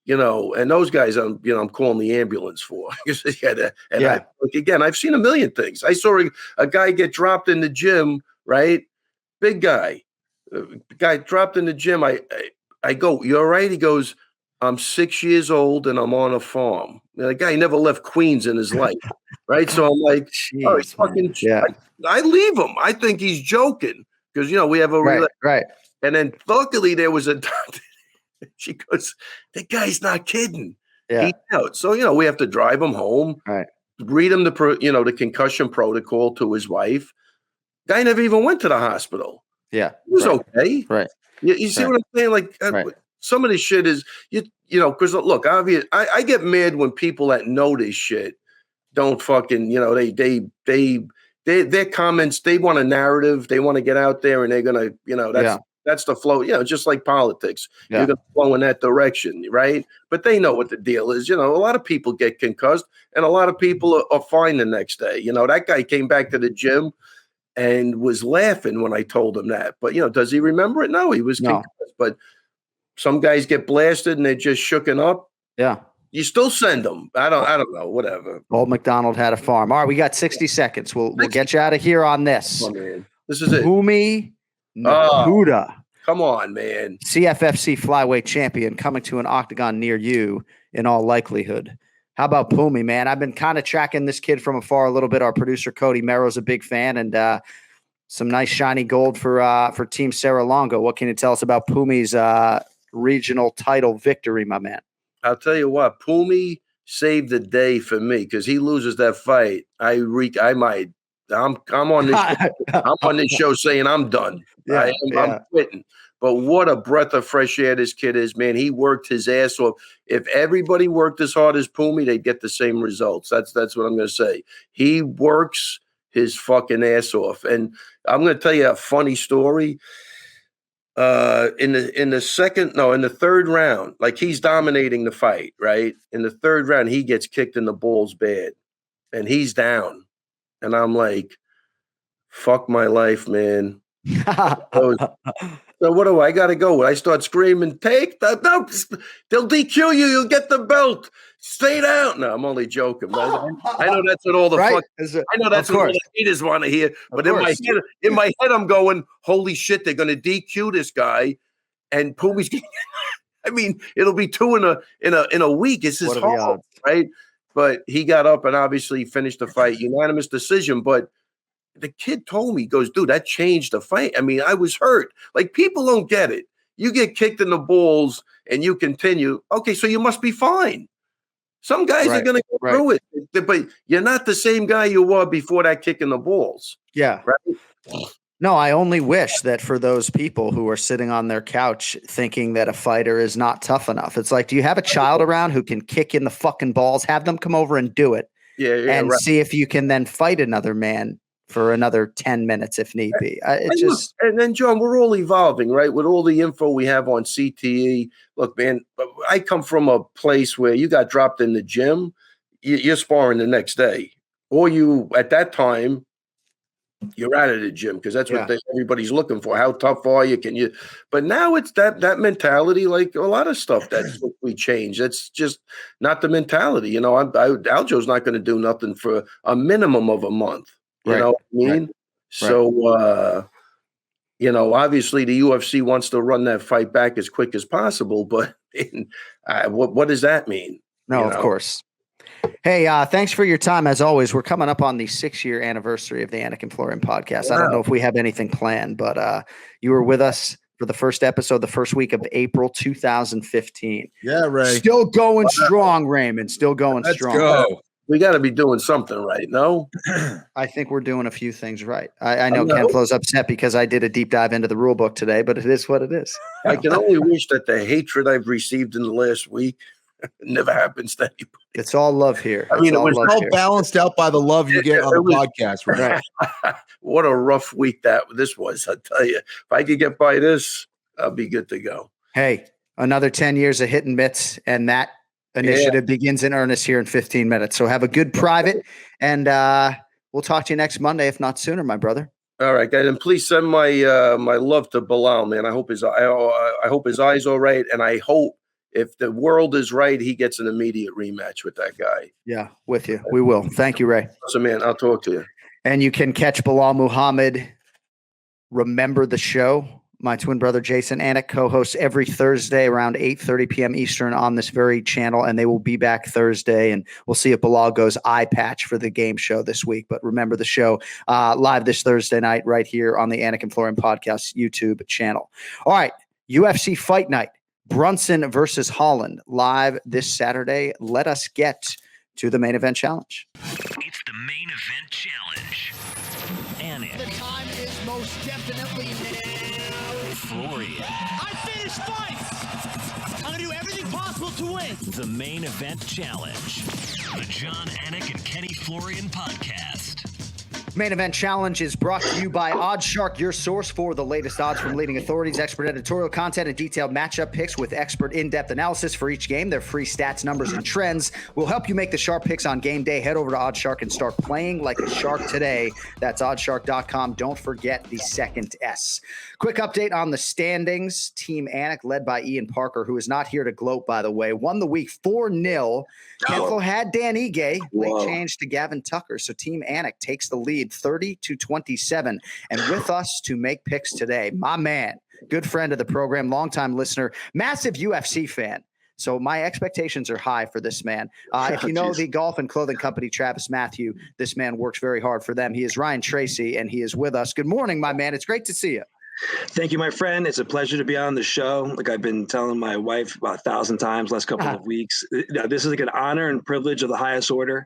And those guys, I'm calling the ambulance for. Again, I've seen a million things. I saw a guy get dropped in the gym, right? Big guy. Guy dropped in the gym. I go, you all right? He goes, I'm 6 years old and I'm on a farm. The guy never left Queens in his life, right? So I'm like, jeez, I leave him. I think he's joking because we have a right. And then luckily there was a doctor. She goes, the guy's not kidding. Yeah. He's out. So we have to drive him home. Right. Read him the concussion protocol to his wife. Guy never even went to the hospital. Yeah. He was okay. Right. You see what I'm saying? Like some of this shit is because look, obvious. I get mad when people that know this shit don't fucking their comments. They want a narrative. They want to get out there and they're gonna that's the flow. Just like politics, you're gonna flow in that direction, right? But they know what the deal is. A lot of people get concussed, and a lot of people are fine the next day. That guy came back to the gym and was laughing when I told him that. But does he remember it? No, he was concussed. But some guys get blasted and they're just shooken up. Yeah. You still send them. I don't know. Whatever. Old McDonald had a farm. All right, we got 60 seconds. We'll get you out of here on this. Oh, man. This is it. Pumi Nakuda. Come on, man. CFFC flyweight champion coming to an octagon near you in all likelihood. How about Pumi, man? I've been kind of tracking this kid from afar a little bit. Our producer, Cody Merrow's a big fan, and some nice shiny gold for Team Sarah Longo. What can you tell us about Pumi's regional title victory, my man? I'll tell you what, Pumi saved the day for me because he loses that fight. I'm on this. I'm on this show saying I'm done. I'm quitting. But what a breath of fresh air this kid is, man. He worked his ass off. If everybody worked as hard as Pumi, they'd get the same results. That's what I'm going to say. He works his fucking ass off. And I'm going to tell you a funny story. In the third round, like he's dominating the fight, right? In the third round, he gets kicked in the balls bad, and he's down. And I'm like, fuck my life, man. So what do I got to go? I start screaming, take the no, they'll DQ you. You'll get the belt. Stay down. No, I'm only joking. I know that's what all the right? I know that's what all the haters want to hear. But in my head, I'm going, holy shit, they're going to DQ this guy, and Pumi's. I mean, it'll be 2 in a week. It's just hard, right? But he got up and obviously finished the fight, unanimous decision. But the kid told me, he goes, dude, that changed the fight. I mean, I was hurt. Like, people don't get it. You get kicked in the balls and you continue. Okay, so you must be fine. Some guys are going to go through it, but you're not the same guy you were before that kick in the balls. Yeah. Right? No, I only wish that for those people who are sitting on their couch thinking that a fighter is not tough enough. It's like, do you have a child around who can kick in the fucking balls? Have them come over and do it. And see if you can then fight another man for another 10 minutes if need be. And then, John, we're all evolving, right? With all the info we have on CTE. Look, man, I come from a place where you got dropped in the gym, you're sparring the next day. Or you, at that time, you're out of the gym because that's what everybody's looking for. How tough are you? Can you? But now it's that mentality, like a lot of stuff that we change. That's just not the mentality. Aljo's not going to do nothing for a minimum of a month. You know what I mean? Right. So, obviously the UFC wants to run that fight back as quick as possible, but what does that mean? No, of course. Hey, thanks for your time. As always, we're coming up on the 6-year anniversary of the Anik and Florian podcast. I don't know if we have anything planned, but you were with us for the first episode, the first week of April 2015. Yeah, Ray. Still going strong, Raymond. Still going strong. Let's go. We got to be doing something right, no? I think we're doing a few things right. I know Ken Flo's upset because I did a deep dive into the rule book today, but it is what it is. I can only wish that the hatred I've received in the last week never happens to anybody. It's all love here. I mean, it was all balanced out by the love you get on the podcast, right? What a rough week this was, I tell you. If I could get by this, I'll be good to go. Hey, another 10 years of hitting mitts, and that initiative begins in earnest here in 15 minutes. So have a good private, and we'll talk to you next Monday, if not sooner, my brother. All right, guys, and please send my my love to Bilal, man. I hope his eyes all right, and I hope if the world is right, he gets an immediate rematch with that guy. Yeah, with you. We will. Thank you, Ray. So, man, I'll talk to you. And you can catch Bilal Muhammad. Remember the show My twin brother, Jason Anik, co-hosts every Thursday around 8:30 p.m. Eastern on this very channel, and they will be back Thursday, and we'll see if Bilal goes eye patch for the game show this week. But remember the show live this Thursday night right here on the Anik and Florian Podcast YouTube channel. All right, UFC Fight Night, Brunson versus Holland, live this Saturday. Let us get to the main event challenge. It's the main event challenge. Anik. The time is most definitely now. Florian. I finished fights. I'm going to do everything possible to win. The main event challenge. The John Anik and Kenny Florian Podcast. Main event challenge is brought to you by OddsShark, your source for the latest odds from leading authorities, expert editorial content, and detailed matchup picks with expert in-depth analysis for each game. Their free stats, numbers, and trends will help you make the sharp picks on game day. Head over to OddsShark and start playing like a shark today. That's oddshark.com. Don't forget the second S. Quick update on the standings. Team Anik, led by Ian Parker, who is not here to gloat, by the way, won the week 4-0. Kenflo had Dan Ige. Late change to Gavin Tucker. So Team Anik takes the lead 30-27. And with us to make picks today, my man, good friend of the program, longtime listener, massive UFC fan. So my expectations are high for this man. If you know the golf and clothing company, Travis Matthew, this man works very hard for them. He is Ryan Tracy, and he is with us. Good morning, my man. It's great to see you. Thank you, my friend. It's a pleasure to be on the show. Like I've been telling my wife about 1,000 times last couple of weeks. This is like an honor and privilege of the highest order.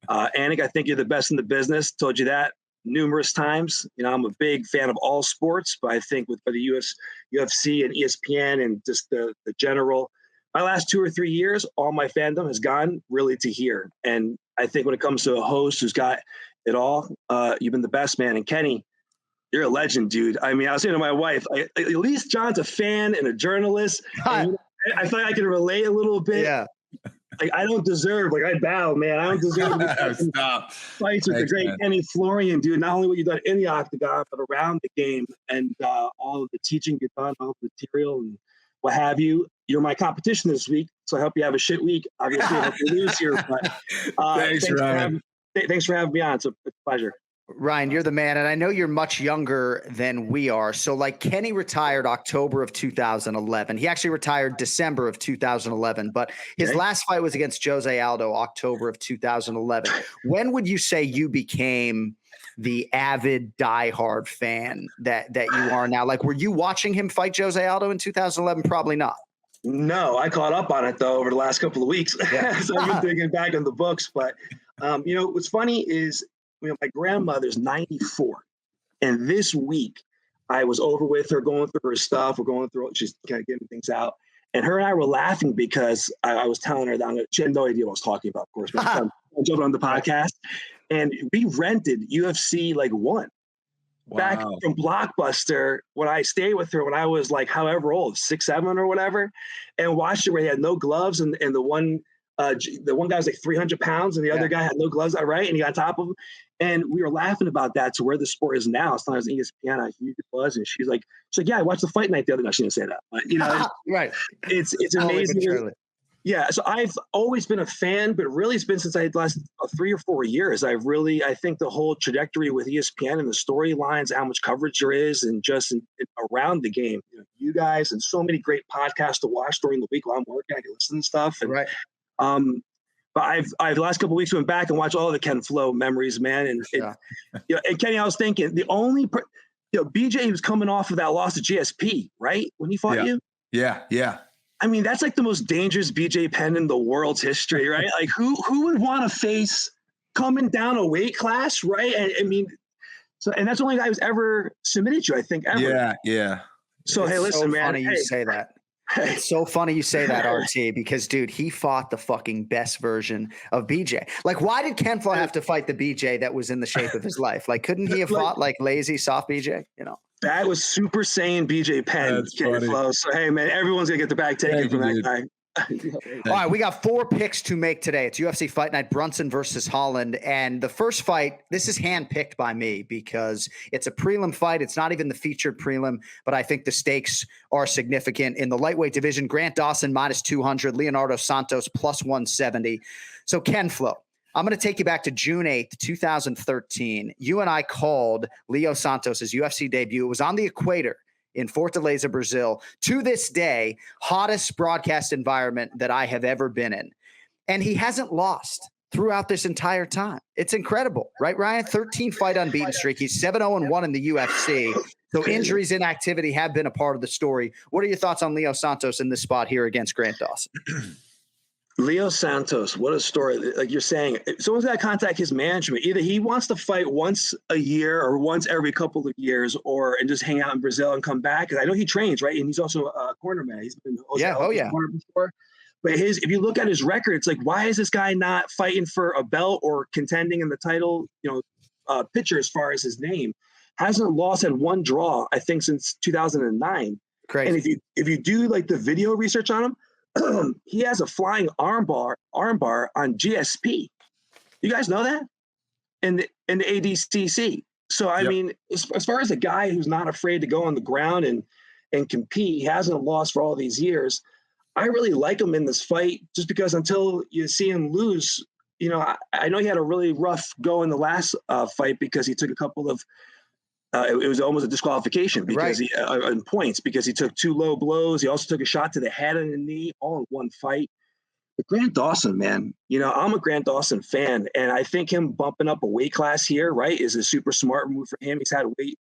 Anik, I think you're the best in the business. Told you that numerous times. You know, I'm a big fan of all sports, but I think with the UFC and ESPN and just the general, my last 2 or 3 years, all my fandom has gone really to here. And I think when it comes to a host who's got it all, you've been the best, man. And Kenny, you're a legend, dude. I mean, I was saying to my wife, at least John's a fan and a journalist. And I feel like I can relate a little bit. Yeah. Like, I don't deserve, like, I bow, man. I don't deserve fights with the great Kenny Florian, dude. Not only what you've done in the octagon, but around the game and all of the teaching you've done, all the material and what have you. You're my competition this week, so I hope you have a shit week. Obviously, I hope you lose here, but thanks, Ryan. Thanks for having me on. It's a pleasure. Ryan, you're the man, and I know you're much younger than we are. So, like, Kenny retired October of 2011. He actually retired December of 2011, but his last fight was against Jose Aldo, October of 2011. When would you say you became the avid diehard fan that you are now? Like, were you watching him fight Jose Aldo in 2011? Probably not. No, I caught up on it, though, over the last couple of weeks. Yeah. So I've been digging back in the books. But, you know, what's funny is, you know, my grandmother's 94, and this week I was over with her, going through her stuff. We're going through, she's kind of getting things out, and her and I were laughing because I was telling her that she had no idea what I was talking about, of course. But I'm jumping on the podcast, and we rented UFC like 1 back from Blockbuster when I stayed with her when I was like however old, 6, 7 or whatever, and watched it where he had no gloves, and the one guy was like 300 pounds and the other guy had no gloves, right? And he got on top of him. And we were laughing about that to where the sport is now. Sometimes ESPN, how huge it was. And she's like, yeah, I watched the Fight Night the other night. She didn't say that, but you know, right. It's amazing. Yeah. So I've always been a fan, but really it's been since I had last 3 or 4 years. I think the whole trajectory with ESPN and the storylines, how much coverage there is, and just around the game, you guys and so many great podcasts to watch during the week while I'm working. I can listen to stuff. And, right. But I've the last couple of weeks went back and watched all the Ken Flo memories, man. And and Kenny, I was thinking the only, BJ was coming off of that loss to GSP, right? When he fought you. Yeah. I mean, that's like the most dangerous BJ Penn in the world's history, right? Like who would want to face coming down a weight class, right? And I mean, and that's the only guy who's ever submitted you, I think, ever. Yeah. So hey, listen, man. Funny you say that. It's so funny you say that, RT, because, dude, he fought the fucking best version of BJ. Like, why did Ken Flo have to fight the BJ that was in the shape of his life? Like, couldn't he have fought like lazy, soft BJ? You know, that was Super Saiyan BJ Penn, Ken Flo. So, hey, man, everyone's going to get the bag taken from that guy. All right, we got 4 picks to make today. It's UFC Fight Night, Brunson versus Holland. And the first fight, this is handpicked by me because it's a prelim fight. It's not even the featured prelim, but I think the stakes are significant. In the lightweight division, Grant Dawson minus 200, Leonardo Santos plus 170. So Ken Flo, I'm going to take you back to June 8th, 2013. You and I called Leo Santos' UFC debut. It was on the equator in Fortaleza, Brazil. To this day, hottest broadcast environment that I have ever been in. And he hasn't lost throughout this entire time. It's incredible, right, Ryan? 13 fight unbeaten streak. He's 7-0-1 in the UFC. So injuries, inactivity have been a part of the story. What are your thoughts on Leo Santos in this spot here against Grant Dawson? Leo Santos, what a story. Like you're saying, someone's got to contact his management. Either he wants to fight once a year or once every couple of years, and just hang out in Brazil and come back. Because I know he trains, right? And he's also a cornerman. He's been corner before. But if you look at his record, it's like, why is this guy not fighting for a belt or contending in the title, picture as far as his name? Hasn't lost, had one draw, I think, since 2009. Crazy. And if you do like the video research on him, he has a flying armbar on GSP. You guys know that? In the ADCC. So I mean, as far as a guy who's not afraid to go on the ground and compete, he hasn't lost for all these years. I really like him in this fight just because until you see him lose, I know he had a really rough go in the last fight because he took a couple of it was almost a disqualification because he in points because he took 2 low blows. He also took a shot to the head and the knee all in one fight. But Grant Dawson, man, I'm a Grant Dawson fan, and I think him bumping up a weight class here, right, is a super smart move for him. He's had weight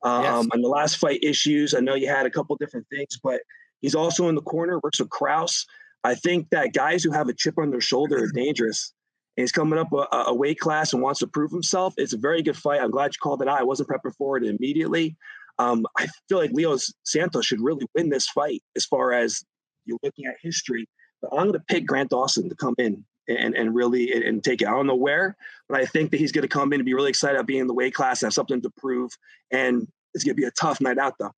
on the last fight issues. I know you had a couple different things, but he's also in the corner, works with Kraus. I think that guys who have a chip on their shoulder are dangerous. And he's coming up a weight class and wants to prove himself. It's a very good fight. I'm glad you called it out. I wasn't prepping for it immediately. I feel like Leo Santos should really win this fight as far as you're looking at history. But I'm going to pick Grant Dawson to come in and really take it. I don't know where, but I think that he's going to come in and be really excited about being in the weight class and have something to prove. And it's going to be a tough night out, though.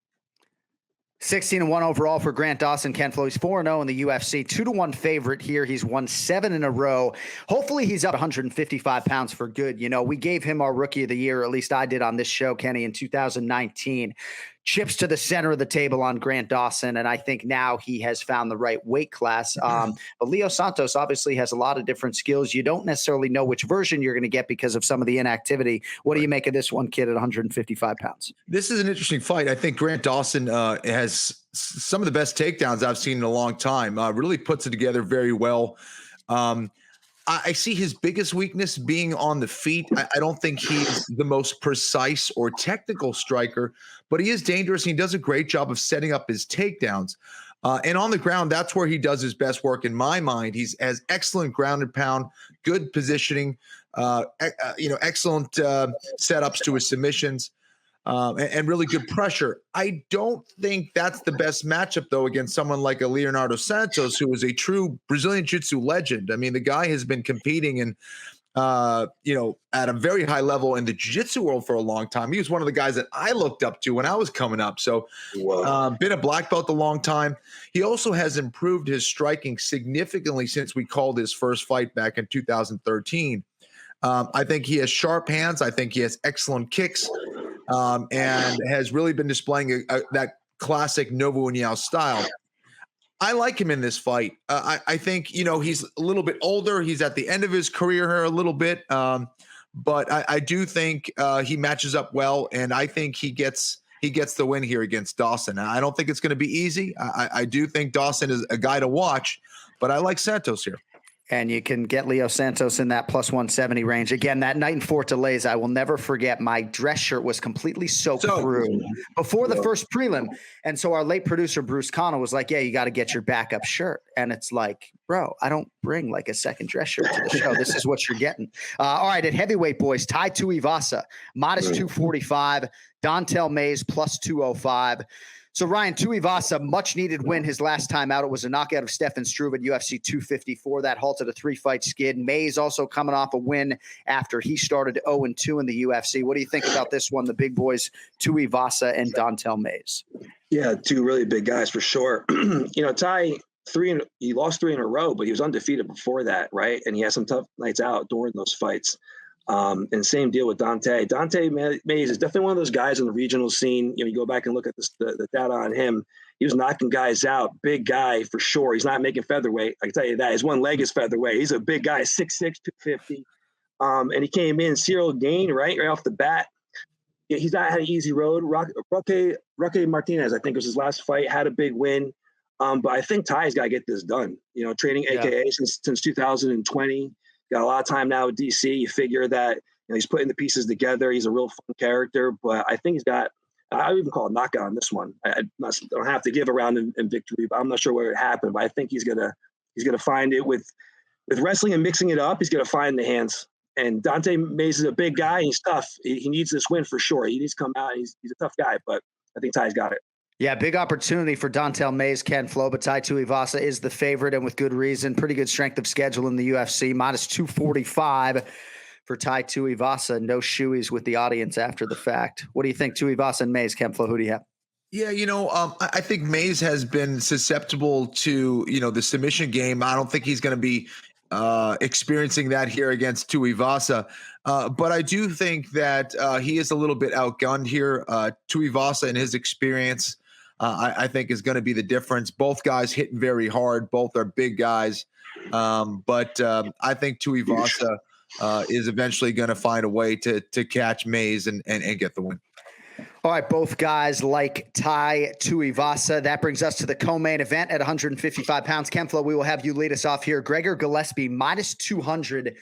16-1 overall for Grant Dawson. Ken Flo, he's 4-0 in the UFC, 2-1 favorite here. He's won 7 in a row. Hopefully he's up 155 pounds for good. We gave him our rookie of the year, or at least I did on this show, Kenny, in 2019. Chips to the center of the table on Grant Dawson, and I think now he has found the right weight class. But Leo Santos obviously has a lot of different skills. You don't necessarily know which version you're going to get because of some of the inactivity. What do you make of this one kid at 155 pounds? This is an interesting fight. I think Grant Dawson has some of the best takedowns I've seen in a long time. Really puts it together very well. I see his biggest weakness being on the feet. I don't think he's the most precise or technical striker, but he is dangerous. And he does a great job of setting up his takedowns. And on the ground, that's where he does his best work in my mind. He has excellent ground and pound, good positioning, excellent setups to his submissions. And really good pressure. I don't think that's the best matchup, though, against someone like a Leonardo Santos, who is a true Brazilian Jiu-Jitsu legend. I mean, the guy has been competing at a very high level in the Jiu-Jitsu world for a long time. He was one of the guys that I looked up to when I was coming up. So been a black belt a long time. He also has improved his striking significantly since we called his first fight back in 2013. I think he has sharp hands. I think he has excellent kicks. And has really been displaying that classic Novo União style. I like him in this fight. I think, he's a little bit older. He's at the end of his career here a little bit. But I do think he matches up well, and I think he gets the win here against Dawson. I don't think it's going to be easy. I do think Dawson is a guy to watch, but I like Santos here. And you can get Leo Santos in that plus 170 range. Again, that night in Fortaleza, I will never forget, my dress shirt was completely soaked through before the first prelim. And so our late producer, Bruce Connell, was like, yeah, you got to get your backup shirt. And it's like, bro, I don't bring like a second dress shirt to the show. This is what you're getting. All right, at heavyweight, boys, Tai Tuivasa, minus 245, Dontel Mays, plus 205. So, Ryan, Tuivasa, much-needed win his last time out. It was a knockout of Stefan Struve at UFC 254. That halted a 3-fight skid. Mays also coming off a win after he started 0-2 in the UFC. What do you think about this one, the big boys, Tuivasa and Dontel Mays? Yeah, 2 really big guys for sure. Tai, he lost 3 in a row, but he was undefeated before that, right? And he had some tough nights out during those fights. And same deal with Dante. Dante Mays is definitely one of those guys in the regional scene. You go back and look at the data on him. He was knocking guys out. Big guy for sure. He's not making featherweight. I can tell you that. His one leg is featherweight. He's a big guy, 6'6", 250. And he came in serial gain right off the bat. he's not had an easy road. Roque Martinez, I think was his last fight, had a big win. But I think Ty's got to get this done. Training AKA since 2020. Got a lot of time now with DC. You figure that he's putting the pieces together. He's a real fun character, but I think he's got. I would even call a knockout on this one. I don't have to give a round in victory, but I'm not sure where it happened. But I think he's gonna find it with wrestling and mixing it up. He's gonna find the hands. And Dante Mays is a big guy. He's tough. He needs this win for sure. He needs to come out. He's a tough guy, but I think Ty's got it. Yeah, big opportunity for Dontel Mays, Ken Flo, but Tai Tuivasa is the favorite, and with good reason. Pretty good strength of schedule in the UFC, minus 245 for Tai Tuivasa. No shoeys with the audience after the fact. What do you think, Tuivasa and Mays? Ken Flo, who do you have? Yeah, I think Mays has been susceptible to, the submission game. I don't think he's going to be experiencing that here against Tuivasa. But I do think that he is a little bit outgunned here. Tuivasa, in his experience, I think is going to be the difference. Both guys hitting very hard. Both are big guys. But I think Tuivasa is eventually going to find a way to catch Mays and get the win. All right, both guys like Tai Tuivasa. That brings us to the co-main event at 155 pounds. Ken Flo, we will have you lead us off here. Gregor Gillespie, minus 200.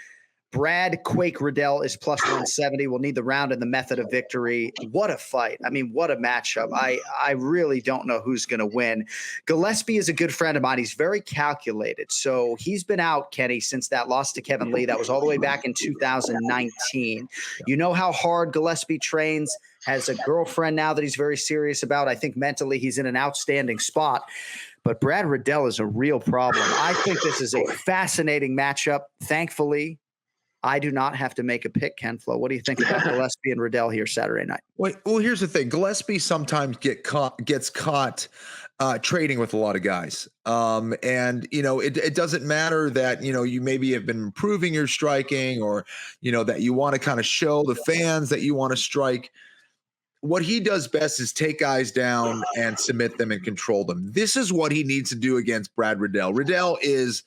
Brad Quake Riddell is plus 170. We'll need the round and the method of victory. What a fight. I mean, what a matchup. I really don't know who's going to win. Gillespie is a good friend of mine. He's very calculated. So he's been out, Kenny, since that loss to Kevin Lee. That was all the way back in 2019. You know how hard Gillespie trains. Has a girlfriend now that he's very serious about. I think mentally he's in an outstanding spot. But Brad Riddell is a real problem. I think this is a fascinating matchup. Thankfully, I do not have to make a pick, Ken Flo. What do you think about Gillespie and Riddell here Saturday night? Well, here's the thing. Gillespie sometimes gets caught trading with a lot of guys. And, it doesn't matter that, you maybe have been improving your striking or, that you want to kind of show the fans that you want to strike. What he does best is take guys down and submit them and control them. This is what he needs to do against Brad Riddell. Riddell is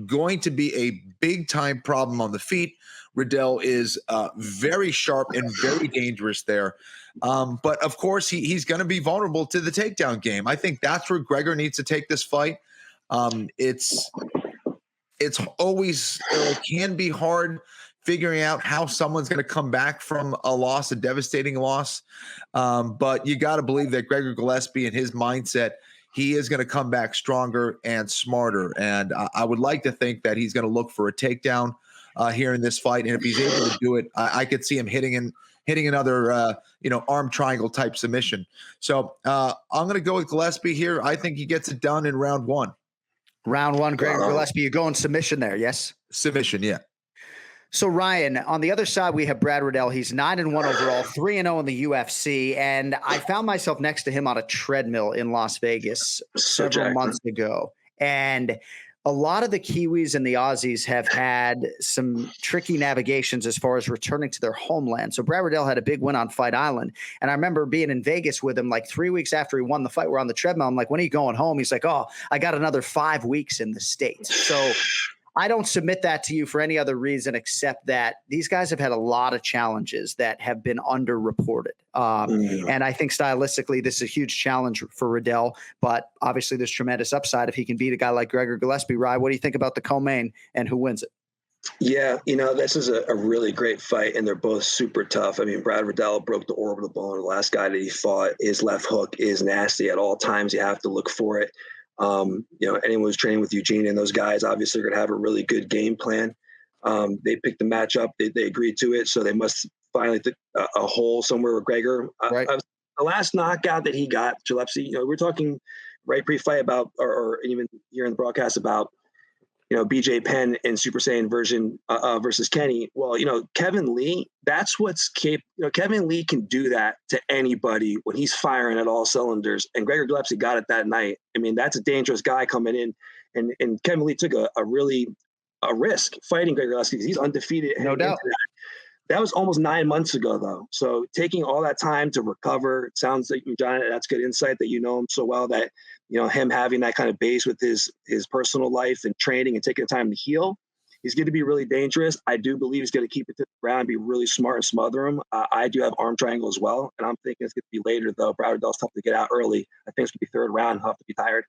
going to be a big-time problem on the feet. Riddell is very sharp and very dangerous there. But, of course, he's going to be vulnerable to the takedown game. I think that's where Gregor needs to take this fight. It's always can be hard figuring out how someone's going to come back from a devastating loss. But you got to believe that Gregor Gillespie and his mindset, he is going to come back stronger and smarter. And I would like to think that he's going to look for a takedown here in this fight. And if he's able to do it, I could see him hitting another, arm triangle type submission. So I'm going to go with Gillespie here. I think he gets it done in round one. Round one, Gregor Gillespie, you're going submission there, yes? Submission, yeah. So, Ryan, on the other side, we have Brad Riddell. He's 9-1 overall, 3-0 in the UFC. And I found myself next to him on a treadmill in Las Vegas several months ago. And a lot of the Kiwis and the Aussies have had some tricky navigations as far as returning to their homeland. So Brad Riddell had a big win on Fight Island. And I remember being in Vegas with him like 3 weeks after he won the fight. We're on the treadmill. I'm like, when are you going home? He's like, oh, I got another 5 weeks in the States. So I don't submit that to you for any other reason except that these guys have had a lot of challenges that have been underreported. And I think stylistically, this is a huge challenge for Riddell, but obviously there's tremendous upside if he can beat a guy like Gregor Gillespie. Rye, what do you think about the co-main and who wins it? Yeah, this is a really great fight, and they're both super tough. I mean, Brad Riddell broke the orbital bone. The last guy that he fought, his left hook is nasty at all times. You have to look for it. Anyone who's training with Eugene and those guys obviously are going to have a really good game plan. They picked the matchup. They agreed to it. So they must finally take a hole somewhere with Gregor. Right. The last knockout that he got, Gillespie, we're talking right pre-fight about, or even here in the broadcast about, BJ Penn and Super Saiyan version versus Kenny. Well, Kevin Lee, that's what's capable. Kevin Lee can do that to anybody when he's firing at all cylinders. And Gregor Gillespie got it that night. I mean, that's a dangerous guy coming in. And Kevin Lee took a risk fighting Gregor Gillespie because he's undefeated. No doubt. That was almost 9 months ago, though. So taking all that time to recover, it sounds like, John, that's good insight that you know him so well, that, him having that kind of base with his personal life and training and taking the time to heal He's going to be really dangerous. I do believe he's going to keep it to the ground, be really smart and smother him. I do have arm triangle as well, and I'm thinking it's going to be later, though. Browardell's tough to get out early. I think it's going to be third round. He'll have to be tired.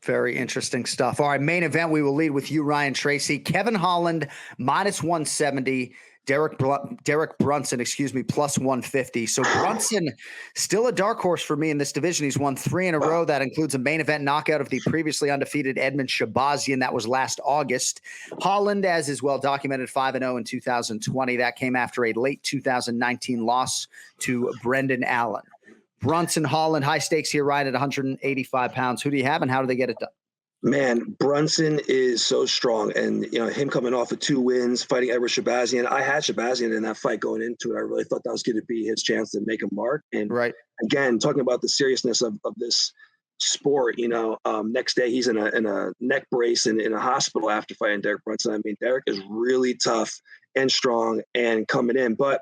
Very interesting stuff. All right, main event, we will lead with you, Ryan Tracy. Kevin Holland, -170. Derek Brunson, plus 150. So Brunson, still a dark horse for me in this division. He's won 3 in a row. That includes a main event knockout of the previously undefeated Edmund Shabazian. That was last August. Holland, as is well documented, 5-0 in 2020. That came after a late 2019 loss to Brendan Allen. Brunson, Holland, high stakes here, right at 185 pounds. Who do you have and how do they get it done? Man, Brunson is so strong, and him coming off of 2 wins, fighting Edward Shabazian. I had Shabazian in that fight going into it. I really thought that was going to be his chance to make a mark. And again, talking about the seriousness of this sport, next day he's in a neck brace in a hospital after fighting Derek Brunson. I mean, Derek is really tough and strong and coming in. But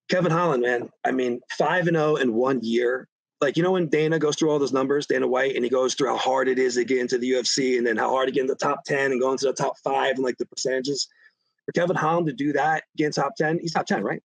Kevin Holland, man, I mean, 5-0 in 1 year. Like, when Dana goes through all those numbers, Dana White, and he goes through how hard it is to get into the UFC and then how hard to get in the top 10 and go into the top 5 and like the percentages. For Kevin Holland to do that, get in top 10, he's top 10, right?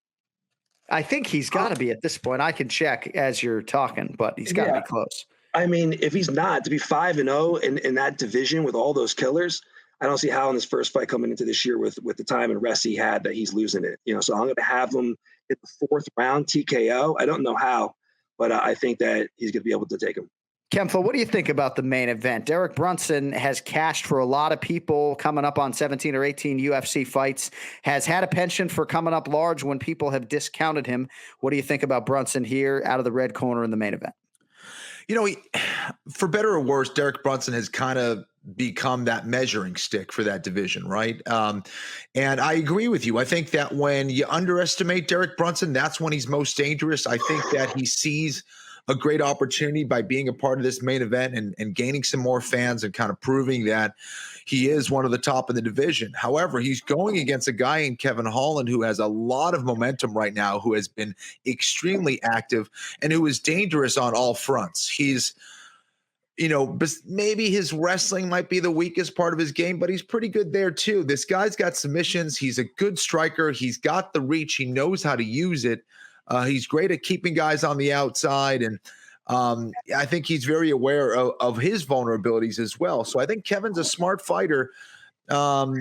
I think he's got to be at this point. I can check as you're talking, but he's got to be close. I mean, if he's not, to be 5-0 in that division with all those killers, I don't see how in his first fight coming into this year with the time and rest he had that he's losing it. So I'm going to have him hit the 4th round TKO. I don't know how, but I think that he's going to be able to take him. Kempfel, what do you think about the main event? Derek Brunson has cashed for a lot of people coming up on 17 or 18 UFC fights, has had a penchant for coming up large when people have discounted him. What do you think about Brunson here out of the red corner in the main event? For better or worse, Derek Brunson has kind of become that measuring stick for that division, right? And I agree with you. I think that when you underestimate Derek Brunson, that's when he's most dangerous. I think that he sees a great opportunity by being a part of this main event and gaining some more fans and kind of proving that he is one of the top in the division. However, he's going against a guy in Kevin Holland who has a lot of momentum right now, who has been extremely active and who is dangerous on all fronts. He's, maybe his wrestling might be the weakest part of his game, but he's pretty good there too. This guy's got submissions. He's a good striker. He's got the reach. He knows how to use it. He's great at keeping guys on the outside. And I think he's very aware of his vulnerabilities as well. So I think Kevin's a smart fighter. I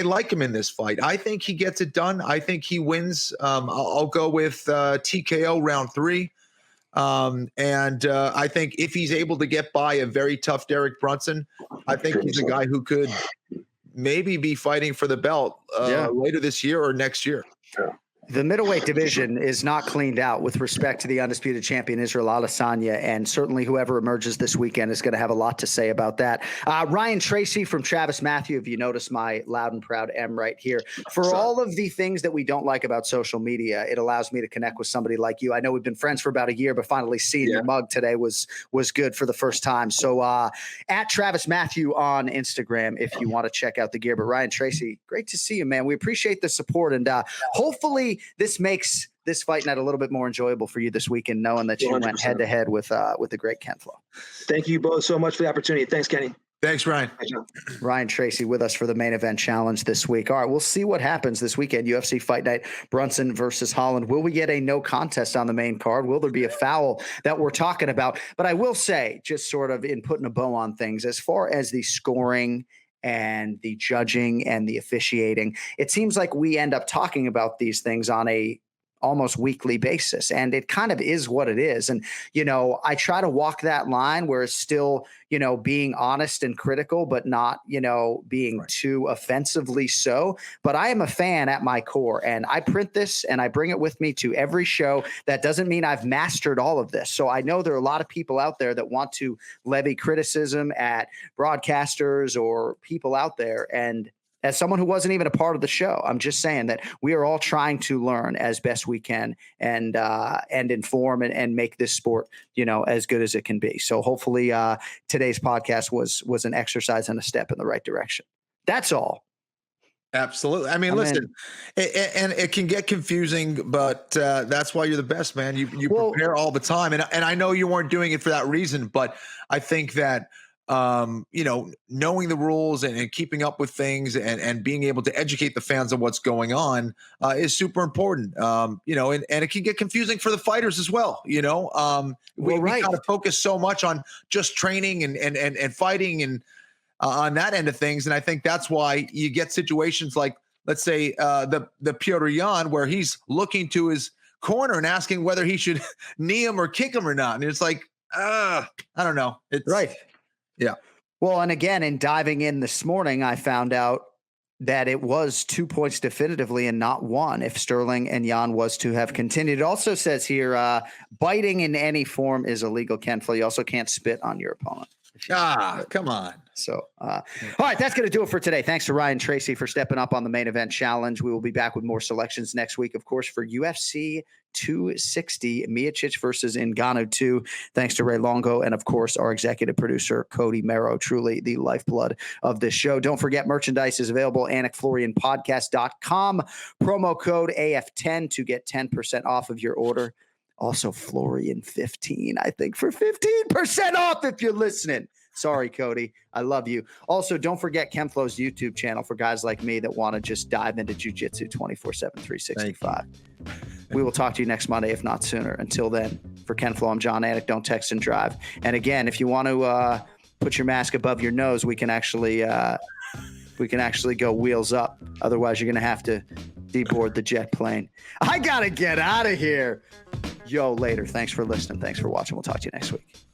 like him in this fight. I think he gets it done. I think he wins. I'll go with TKO round 3. I think if he's able to get by a very tough Derek Brunson, I think he's a guy who could maybe be fighting for the belt later this year or next year. Yeah. The middleweight division is not cleaned out with respect to the undisputed champion Israel Adesanya, and certainly whoever emerges this weekend is going to have a lot to say about that. Ryan Tracy from Travis Matthew, if you notice my loud and proud M right here. For all of the things that we don't like about social media, it allows me to connect with somebody like you. I know we've been friends for about a year, but finally seeing your mug today was good for the first time. So at Travis Matthew on Instagram, if you want to check out the gear. But Ryan Tracy, great to see you, man. We appreciate the support, and hopefully this makes this fight night a little bit more enjoyable for you this weekend, knowing that you 100%. Went head to head with the great Ken Flo. Thank you both so much for the opportunity. Thanks, Kenny. Thanks, Ryan. Ryan Tracy with us for the main event challenge this week. All right, we'll see what happens this weekend. UFC Fight Night, Brunson versus Holland. Will we get a no contest on the main card? Will there be a foul that we're talking about? But I will say, just sort of in putting a bow on things, as far as the scoring and the judging and the officiating, it seems like we end up talking about these things on a almost weekly basis. And it kind of is what it is. And, I try to walk that line where it's still, being honest and critical, but not, being too offensively so. But I am a fan at my core, and I print this and I bring it with me to every show. That doesn't mean I've mastered all of this. So I know there are a lot of people out there that want to levy criticism at broadcasters or people out there. And as someone who wasn't even a part of the show, I'm just saying that we are all trying to learn as best we can and inform and make this sport, as good as it can be. So hopefully today's podcast was an exercise and a step in the right direction. That's all. Absolutely. I mean, listen, and it can get confusing, but that's why you're the best, man. You prepare all the time. And I know you weren't doing it for that reason, but I think that knowing the rules and keeping up with things and being able to educate the fans on what's going on is super important. And it can get confusing for the fighters as well. We kind of focus so much on just training and fighting and on that end of things. And I think that's why you get situations like, let's say, the Petr Yan, where he's looking to his corner and asking whether he should knee him or kick him or not. And it's like, I don't know. It's right. Yeah. Well, and again, in diving in this morning, I found out that it was 2 points definitively and not one if Sterling and Yan was to have continued. It also says here, biting in any form is illegal, Ken Flo. You also can't spit on your opponent. Come on. So, all right, that's going to do it for today. Thanks to Ryan Tracy for stepping up on the main event challenge. We will be back with more selections next week, of course, for UFC 260, Miocic versus Ngannou 2. Thanks to Ray Longo and, of course, our executive producer, Cody Merrow, truly the lifeblood of this show. Don't forget, merchandise is available at AnikFlorianPodcast.com. Promo code AF10 to get 10% off of your order. Also, Florian15, I think, for 15% off if you're listening. Sorry, Cody. I love you. Also, don't forget Ken Flo's YouTube channel for guys like me that want to just dive into jiu-jitsu 24/7, 365. We will talk to you next Monday, if not sooner. Until then, for Ken Flo, I'm John Anik. Don't text and drive. And again, if you want to put your mask above your nose, we can actually go wheels up. Otherwise, you're going to have to deboard the jet plane. I got to get out of here. Yo, later. Thanks for listening. Thanks for watching. We'll talk to you next week.